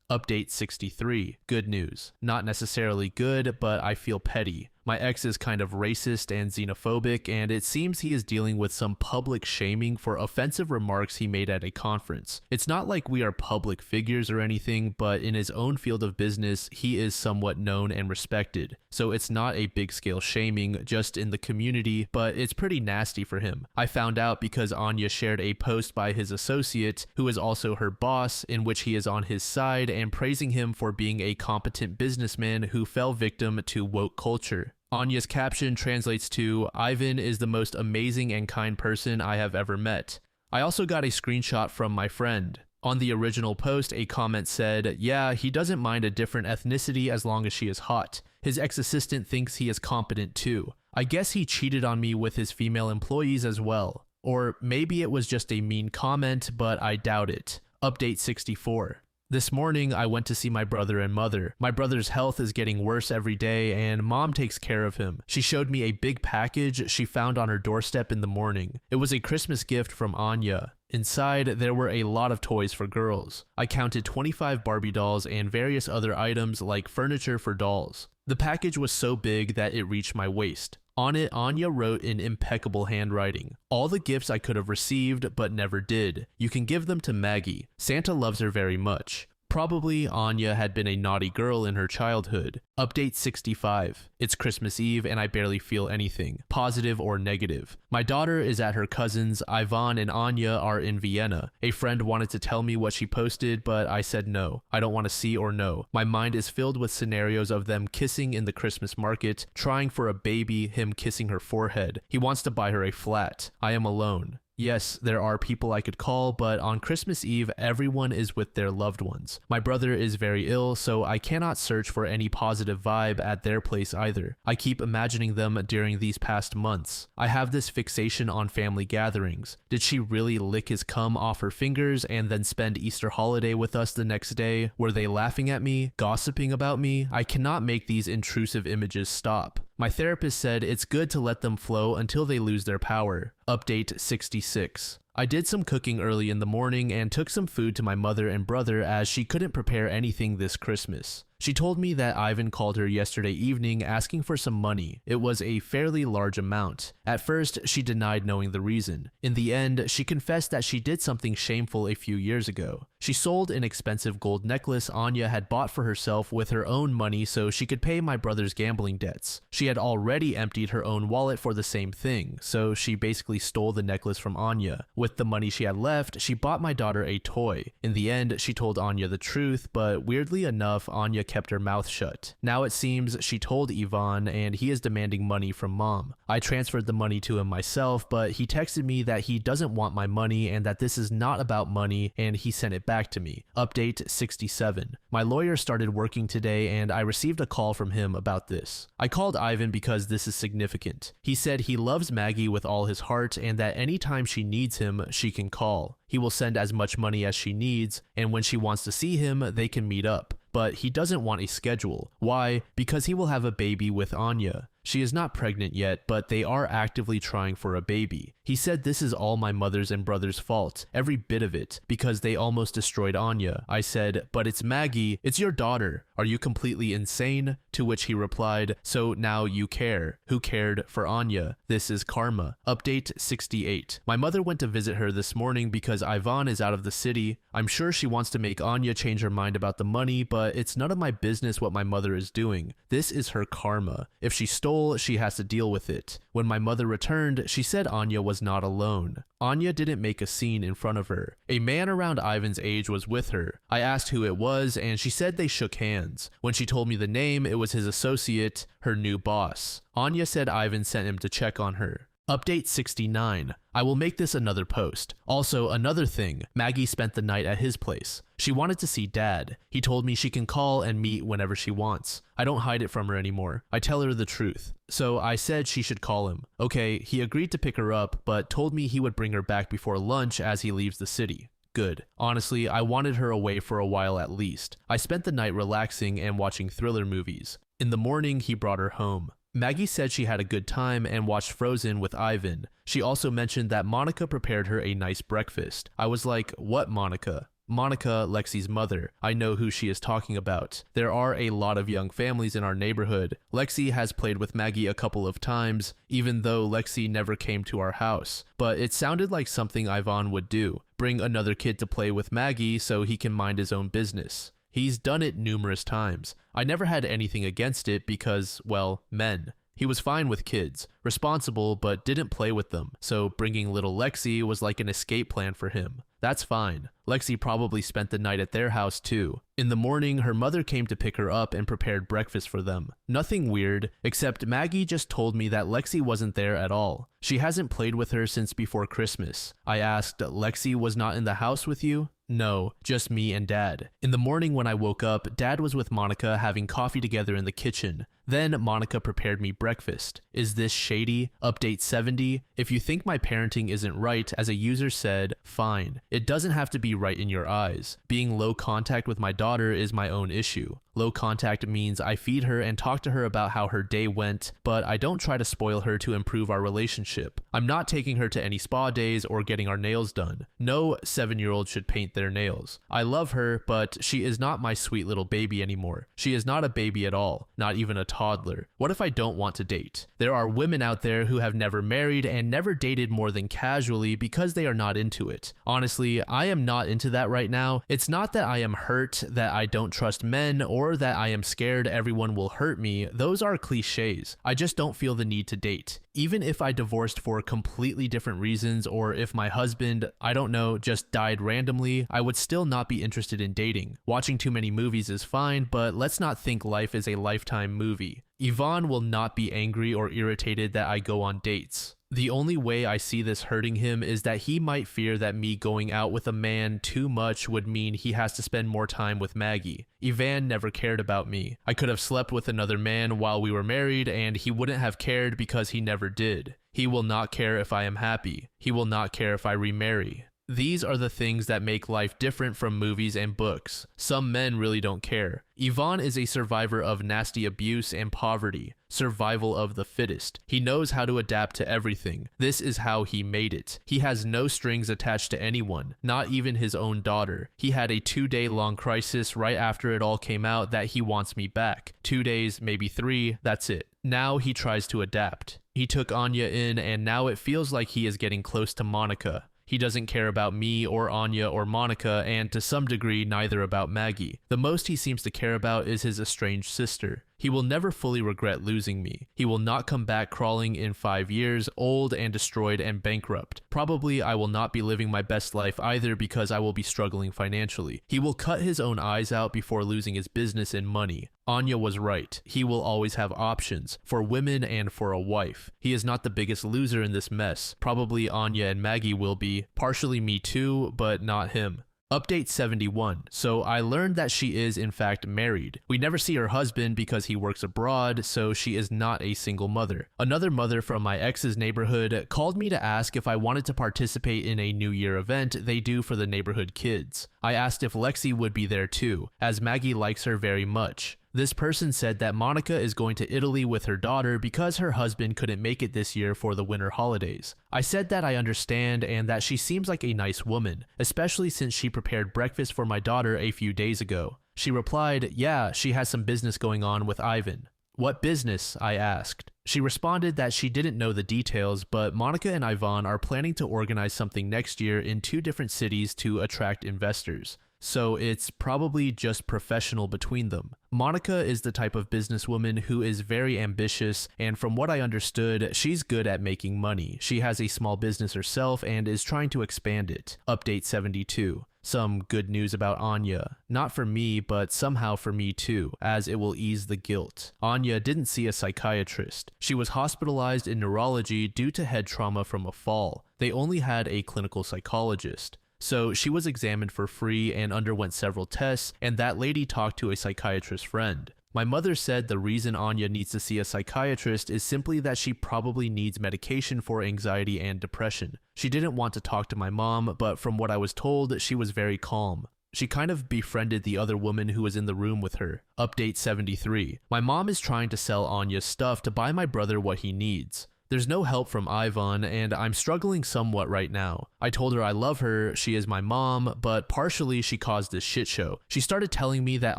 Update 63. Good news. Not necessarily good, but I feel petty. My ex is kind of racist and xenophobic, and it seems he is dealing with some public shaming for offensive remarks he made at a conference. It's not like we are public figures or anything, but in his own field of business, he is somewhat known and respected. So it's not a big-scale shaming just in the community, but it's pretty nasty for him. I found out because Anya shared a post by his associate, who is also her boss, in which he is on his side and praising him for being a competent businessman who fell victim to woke culture. Anya's caption translates to, Ivan is the most amazing and kind person I have ever met. I also got a screenshot from my friend. On the original post, a comment said, yeah, he doesn't mind a different ethnicity as long as she is hot. His ex-assistant thinks he is competent too. I guess he cheated on me with his female employees as well. Or maybe it was just a mean comment, but I doubt it. Update 64. This morning, I went to see my brother and mother. My brother's health is getting worse every day, and Mom takes care of him. She showed me a big package she found on her doorstep in the morning. It was a Christmas gift from Anya. Inside, there were a lot of toys for girls. I counted 25 Barbie dolls and various other items like furniture for dolls. The package was so big that it reached my waist. On it, Anya wrote in impeccable handwriting, all the gifts I could have received but never did. You can give them to Maggie. Santa loves her very much. Probably Anya had been a naughty girl in her childhood. Update 65. It's Christmas Eve and I barely feel anything, positive or negative. My daughter is at her cousin's. Ivan and Anya are in Vienna. A friend wanted to tell me what she posted, but I said no. I don't want to see or know. My mind is filled with scenarios of them kissing in the Christmas market, trying for a baby, him kissing her forehead. He wants to buy her a flat. I am alone. Yes, there are people I could call, but on Christmas Eve, everyone is with their loved ones. My brother is very ill, so I cannot search for any positive vibe at their place either. I keep imagining them during these past months. I have this fixation on family gatherings. Did she really lick his cum off her fingers and then spend Easter holiday with us the next day? Were they laughing at me, gossiping about me? I cannot make these intrusive images stop. My therapist said it's good to let them flow until they lose their power. Update 66. I did some cooking early in the morning and took some food to my mother and brother as she couldn't prepare anything this Christmas. She told me that Ivan called her yesterday evening asking for some money. It was a fairly large amount. At first, she denied knowing the reason. In the end, she confessed that she did something shameful a few years ago. She sold an expensive gold necklace Anya had bought for herself with her own money so she could pay my brother's gambling debts. She had already emptied her own wallet for the same thing, so she basically stole the necklace from Anya. With the money she had left, she bought my daughter a toy. In the end, she told Anya the truth, but weirdly enough, Anya kept her mouth shut. Now it seems she told Ivan and he is demanding money from mom. I transferred the money to him myself, but he texted me that he doesn't want my money and that this is not about money, and he sent it back to me. Update 67. My lawyer started working today and I received a call from him about this. I called Ivan because this is significant. He said he loves Maggie with all his heart and that anytime she needs him, she can call. He will send as much money as she needs, and when she wants to see him, they can meet up. But he doesn't want a schedule. Why? Because he will have a baby with Anya. She is not pregnant yet, but they are actively trying for a baby. He said this is all my mother's and brother's fault, every bit of it, because they almost destroyed Anya. I said, but it's Maggie, it's your daughter. Are you completely insane? To which he replied, so now you care. Who cared for Anya? This is karma. Update 68. My mother went to visit her this morning because Ivan is out of the city. I'm sure she wants to make Anya change her mind about the money, but it's none of my business what my mother is doing. This is her karma. If she stole, she has to deal with it. When my mother returned, she said Anya was not alone. Anya didn't make a scene in front of her. A man around Ivan's age was with her. I asked who it was, and she said they shook hands. When she told me the name, it was his associate, her new boss. Anya said Ivan sent him to check on her. Update 69. I will make this another post. Also, another thing, Maggie spent the night at his place. She wanted to see Dad. He told me she can call and meet whenever she wants. I don't hide it from her anymore. I tell her the truth. So I said she should call him. Okay, he agreed to pick her up, but told me he would bring her back before lunch as he leaves the city. Good. Honestly, I wanted her away for a while at least. I spent the night relaxing and watching thriller movies. In the morning, he brought her home. Maggie said she had a good time and watched Frozen with Ivan. She also mentioned that Monica prepared her a nice breakfast. I was like, what Monica? Monica, Lexi's mother. I know who she is talking about. There are a lot of young families in our neighborhood. Lexi has played with Maggie a couple of times, even though Lexi never came to our house. But it sounded like something Ivan would do. Bring another kid to play with Maggie so he can mind his own business. He's done it numerous times. I never had anything against it because, well, men. He was fine with kids, responsible, but didn't play with them, so bringing little Lexi was like an escape plan for him. That's fine. Lexi probably spent the night at their house too. In the morning, her mother came to pick her up and prepared breakfast for them. Nothing weird, except Maggie just told me that Lexi wasn't there at all. She hasn't played with her since before Christmas. I asked, Lexi was not in the house with you? No, just me and Dad. In the morning when I woke up, Dad was with Monica having coffee together in the kitchen. Then Monica prepared me breakfast. Is this shady? Update 70. If you think my parenting isn't right, as a user said, fine. It doesn't have to be right in your eyes. Being low contact with my daughter is my own issue. Low contact means I feed her and talk to her about how her day went, but I don't try to spoil her to improve our relationship. I'm not taking her to any spa days or getting our nails done. No 7-year-old should paint their nails. I love her, but she is not my sweet little baby anymore. She is not a baby at all, not even a toddler? What if I don't want to date? There are women out there who have never married and never dated more than casually because they are not into it. Honestly, I am not into that right now. It's not that I am hurt, that I don't trust men, or that I am scared everyone will hurt me. Those are cliches. I just don't feel the need to date. Even if I divorced for completely different reasons, or if my husband, I don't know, just died randomly, I would still not be interested in dating. Watching too many movies is fine, but let's not think life is a lifetime movie. Yvonne will not be angry or irritated that I go on dates. The only way I see this hurting him is that he might fear that me going out with a man too much would mean he has to spend more time with Maggie. Ivan never cared about me. I could have slept with another man while we were married and he wouldn't have cared because he never did. He will not care if I am happy. He will not care if I remarry. These are the things that make life different from movies and books. Some men really don't care. Yvonne is a survivor of nasty abuse and poverty. Survival of the fittest. He knows how to adapt to everything. This is how he made it. He has no strings attached to anyone, not even his own daughter. He had a 2-day long crisis right after it all came out that he wants me back. 2 days, maybe 3, that's it. Now he tries to adapt. He took Anya in and now it feels like he is getting close to Monica. He doesn't care about me or Anya or Monica, and to some degree neither about Maggie. The most he seems to care about is his estranged sister. He will never fully regret losing me. He will not come back crawling in 5 years, old and destroyed and bankrupt. Probably I will not be living my best life either because I will be struggling financially. He will cut his own eyes out before losing his business and money. Anya was right. He will always have options, for women and for a wife. He is not the biggest loser in this mess. Probably Anya and Maggie will be, partially me too, but not him. Update 71. So I learned that she is in fact married. We never see her husband because he works abroad, so she is not a single mother. Another mother from my ex's neighborhood called me to ask if I wanted to participate in a New Year event they do for the neighborhood kids. I asked if Lexi would be there too, as Maggie likes her very much. This person said that Monica is going to Italy with her daughter because her husband couldn't make it this year for the winter holidays. I said that I understand and that she seems like a nice woman, especially since she prepared breakfast for my daughter a few days ago. She replied, yeah, she has some business going on with Ivan. What business? I asked. She responded that she didn't know the details, but Monica and Ivan are planning to organize something next year in 2 different cities to attract investors. So it's probably just professional between them. Monica is the type of businesswoman who is very ambitious, and from what I understood, she's good at making money. She has a small business herself and is trying to expand it. Update 72. Some good news about Anya. Not for me, but somehow for me too, as it will ease the guilt. Anya didn't see a psychiatrist. She was hospitalized in neurology due to head trauma from a fall. They only had a clinical psychologist. So she was examined for free and underwent several tests, and that lady talked to a psychiatrist friend. My mother said the reason Anya needs to see a psychiatrist is simply that she probably needs medication for anxiety and depression. She didn't want to talk to my mom, but from what I was told, she was very calm. She kind of befriended the other woman who was in the room with her. Update 73. My mom is trying to sell Anya's stuff to buy my brother what he needs. There's no help from Ivan, and I'm struggling somewhat right now. I told her I love her, she is my mom, but partially she caused this shit show. She started telling me that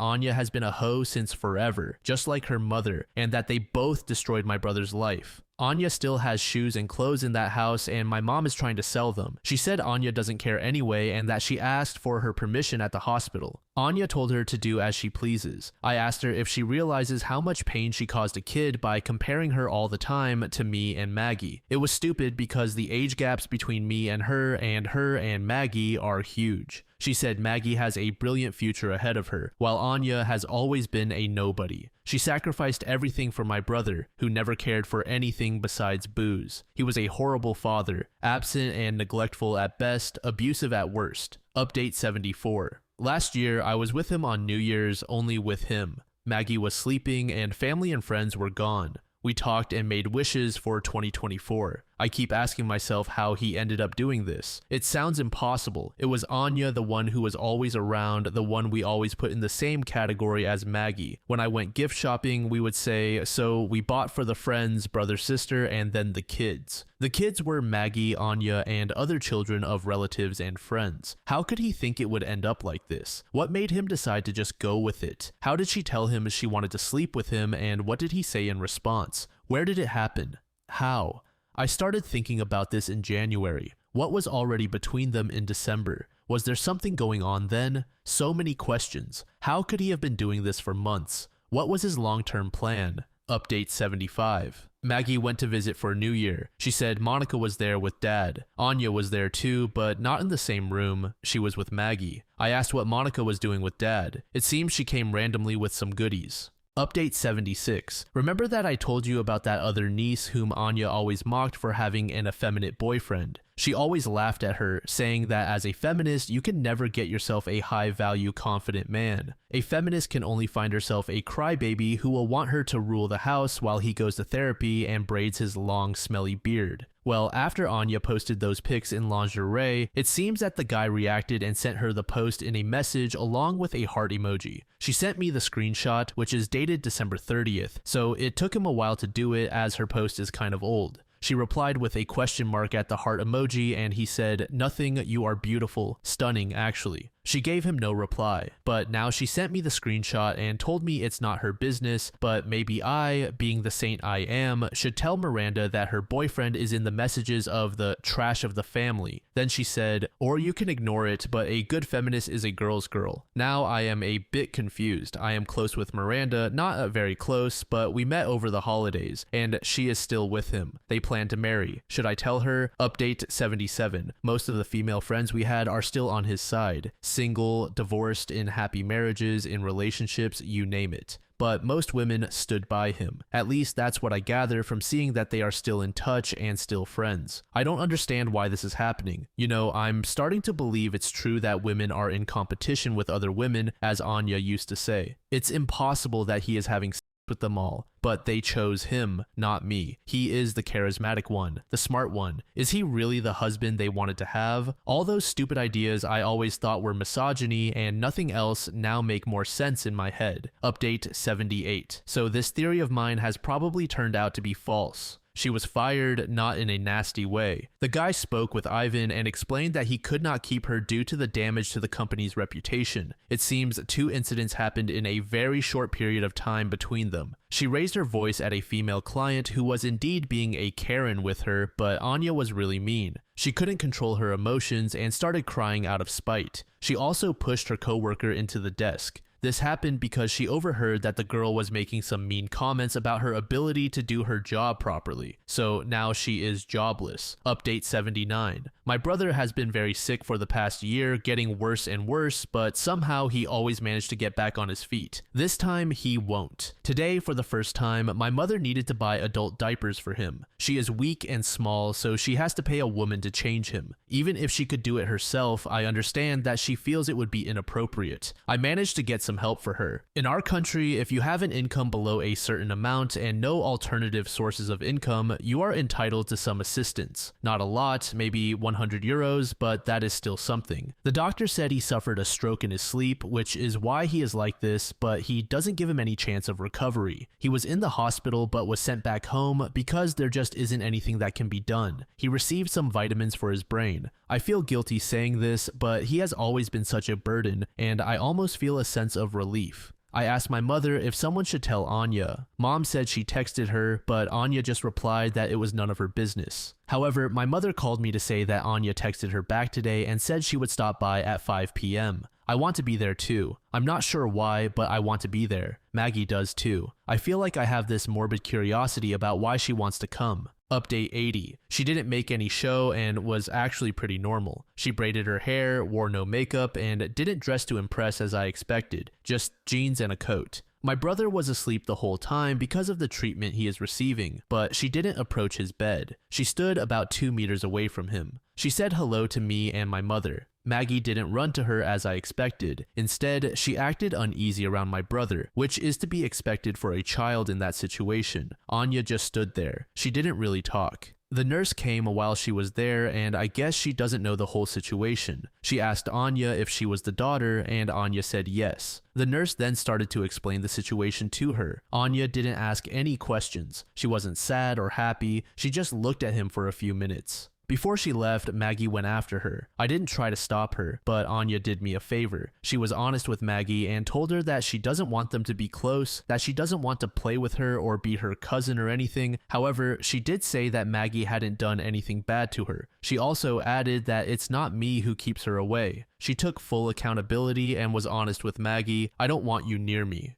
Anya has been a hoe since forever, just like her mother, and that they both destroyed my brother's life. Anya still has shoes and clothes in that house, and my mom is trying to sell them. She said Anya doesn't care anyway and that she asked for her permission at the hospital. Anya told her to do as she pleases. I asked her if she realizes how much pain she caused a kid by comparing her all the time to me and Maggie. It was stupid because the age gaps between me and her and Maggie are huge. She said Maggie has a brilliant future ahead of her, while Anya has always been a nobody. She sacrificed everything for my brother, who never cared for anything besides booze. He was a horrible father, absent and neglectful at best, abusive at worst. Update 74. Last year, I was with him on New Year's, only with him. Maggie was sleeping and family and friends were gone. We talked and made wishes for 2024. I keep asking myself how he ended up doing this. It sounds impossible. It was Anya, the one who was always around, the one we always put in the same category as Maggie. When I went gift shopping, we would say, so we bought for the friends, brother, sister, and then the kids. The kids were Maggie, Anya, and other children of relatives and friends. How could he think it would end up like this? What made him decide to just go with it? How did she tell him she wanted to sleep with him, and what did he say in response? Where did it happen? How? I started thinking about this in January. What was already between them in December? Was there something going on then? So many questions. How could he have been doing this for months? What was his long-term plan? Update 75. Maggie went to visit for New Year. She said Monica was there with Dad. Anya was there too, but not in the same room. She was with Maggie. I asked what Monica was doing with Dad. It seems she came randomly with some goodies. Update 76. Remember that I told you about that other niece whom Anya always mocked for having an effeminate boyfriend? She always laughed at her, saying that as a feminist, you can never get yourself a high-value, confident man. A feminist can only find herself a crybaby who will want her to rule the house while he goes to therapy and braids his long, smelly beard. Well, after Anya posted those pics in lingerie, it seems that the guy reacted and sent her the post in a message along with a heart emoji. She sent me the screenshot, which is dated December 30th, so it took him a while to do it as her post is kind of old. She replied with a question mark at the heart emoji, and he said, "Nothing, you are beautiful, stunning actually." She gave him no reply, but now she sent me the screenshot and told me it's not her business, but maybe I, being the saint I am, should tell Miranda that her boyfriend is in the messages of the trash of the family. Then she said, or you can ignore it, but a good feminist is a girl's girl. Now I am a bit confused. I am close with Miranda, not very close, but we met over the holidays, and she is still with him. They plan to marry. Should I tell her? Update 77. Most of the female friends we had are still on his side. Single, divorced, in happy marriages, in relationships, you name it. But most women stood by him. At least that's what I gather from seeing that they are still in touch and still friends. I don't understand why this is happening. You know, I'm starting to believe it's true that women are in competition with other women, as Anya used to say. It's impossible that he is having sex with them all, but they chose him, not me. He is the charismatic one, the smart one. Is he really the husband they wanted to have? All those stupid ideas I always thought were misogyny and nothing else now make more sense in my head. Update 78. So this theory of mine has probably turned out to be false. She was fired, not in a nasty way. The guy spoke with Ivan and explained that he could not keep her due to the damage to the company's reputation. It seems 2 incidents happened in a very short period of time between them. She raised her voice at a female client who was indeed being a Karen with her, but Anya was really mean. She couldn't control her emotions and started crying out of spite. She also pushed her coworker into the desk. This happened because she overheard that the girl was making some mean comments about her ability to do her job properly. So now she is jobless. Update 79. My brother has been very sick for the past year, getting worse and worse, but somehow he always managed to get back on his feet. This time he won't. Today, for the first time, my mother needed to buy adult diapers for him. She is weak and small, so she has to pay a woman to change him. Even if she could do it herself, I understand that she feels it would be inappropriate. I managed to get some help for her. In our country, if you have an income below a certain amount and no alternative sources of income, you are entitled to some assistance. Not a lot, maybe 100 euros, but that is still something. The doctor said he suffered a stroke in his sleep, which is why he is like this, but he doesn't give him any chance of recovery. He was in the hospital but was sent back home because there just isn't anything that can be done. He received some vitamins for his brain. I feel guilty saying this, but he has always been such a burden, and I almost feel a sense of relief. I asked my mother if someone should tell Anya. Mom said she texted her, but Anya just replied that it was none of her business. However, my mother called me to say that Anya texted her back today and said she would stop by at 5 p.m. I want to be there too. I'm not sure why, but I want to be there. Maggie does too. I feel like I have this morbid curiosity about why she wants to come. Update 80. She didn't make any show and was actually pretty normal. She braided her hair, wore no makeup, and didn't dress to impress as I expected, just jeans and a coat. My brother was asleep the whole time because of the treatment he is receiving, but she didn't approach his bed. She stood about 2 meters away from him. She said hello to me and my mother. Maggie didn't run to her as I expected. Instead, she acted uneasy around my brother, which is to be expected for a child in that situation. Anya just stood there. She didn't really talk. The nurse came while she was there, and I guess she doesn't know the whole situation. She asked Anya if she was the daughter, and Anya said yes. The nurse then started to explain the situation to her. Anya didn't ask any questions. She wasn't sad or happy, she just looked at him for a few minutes. Before she left, Maggie went after her. I didn't try to stop her, but Anya did me a favor. She was honest with Maggie and told her that she doesn't want them to be close, that she doesn't want to play with her or be her cousin or anything. However, she did say that Maggie hadn't done anything bad to her. She also added that it's not me who keeps her away. She took full accountability and was honest with Maggie. I don't want you near me.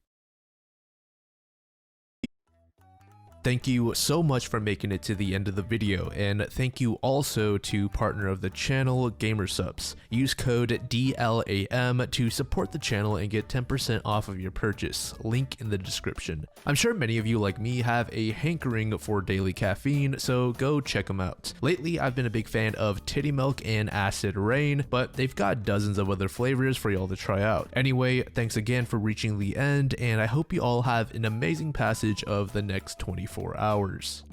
Thank you so much for making it to the end of the video, and thank you also to partner of the channel, GamerSupps. Use code DLAM to support the channel and get 10% off of your purchase, link in the description. I'm sure many of you like me have a hankering for daily caffeine, so go check them out. Lately, I've been a big fan of Titty Milk and Acid Rain, but they've got dozens of other flavors for y'all to try out. Anyway, thanks again for reaching the end, and I hope you all have an amazing passage of the next 24 hours.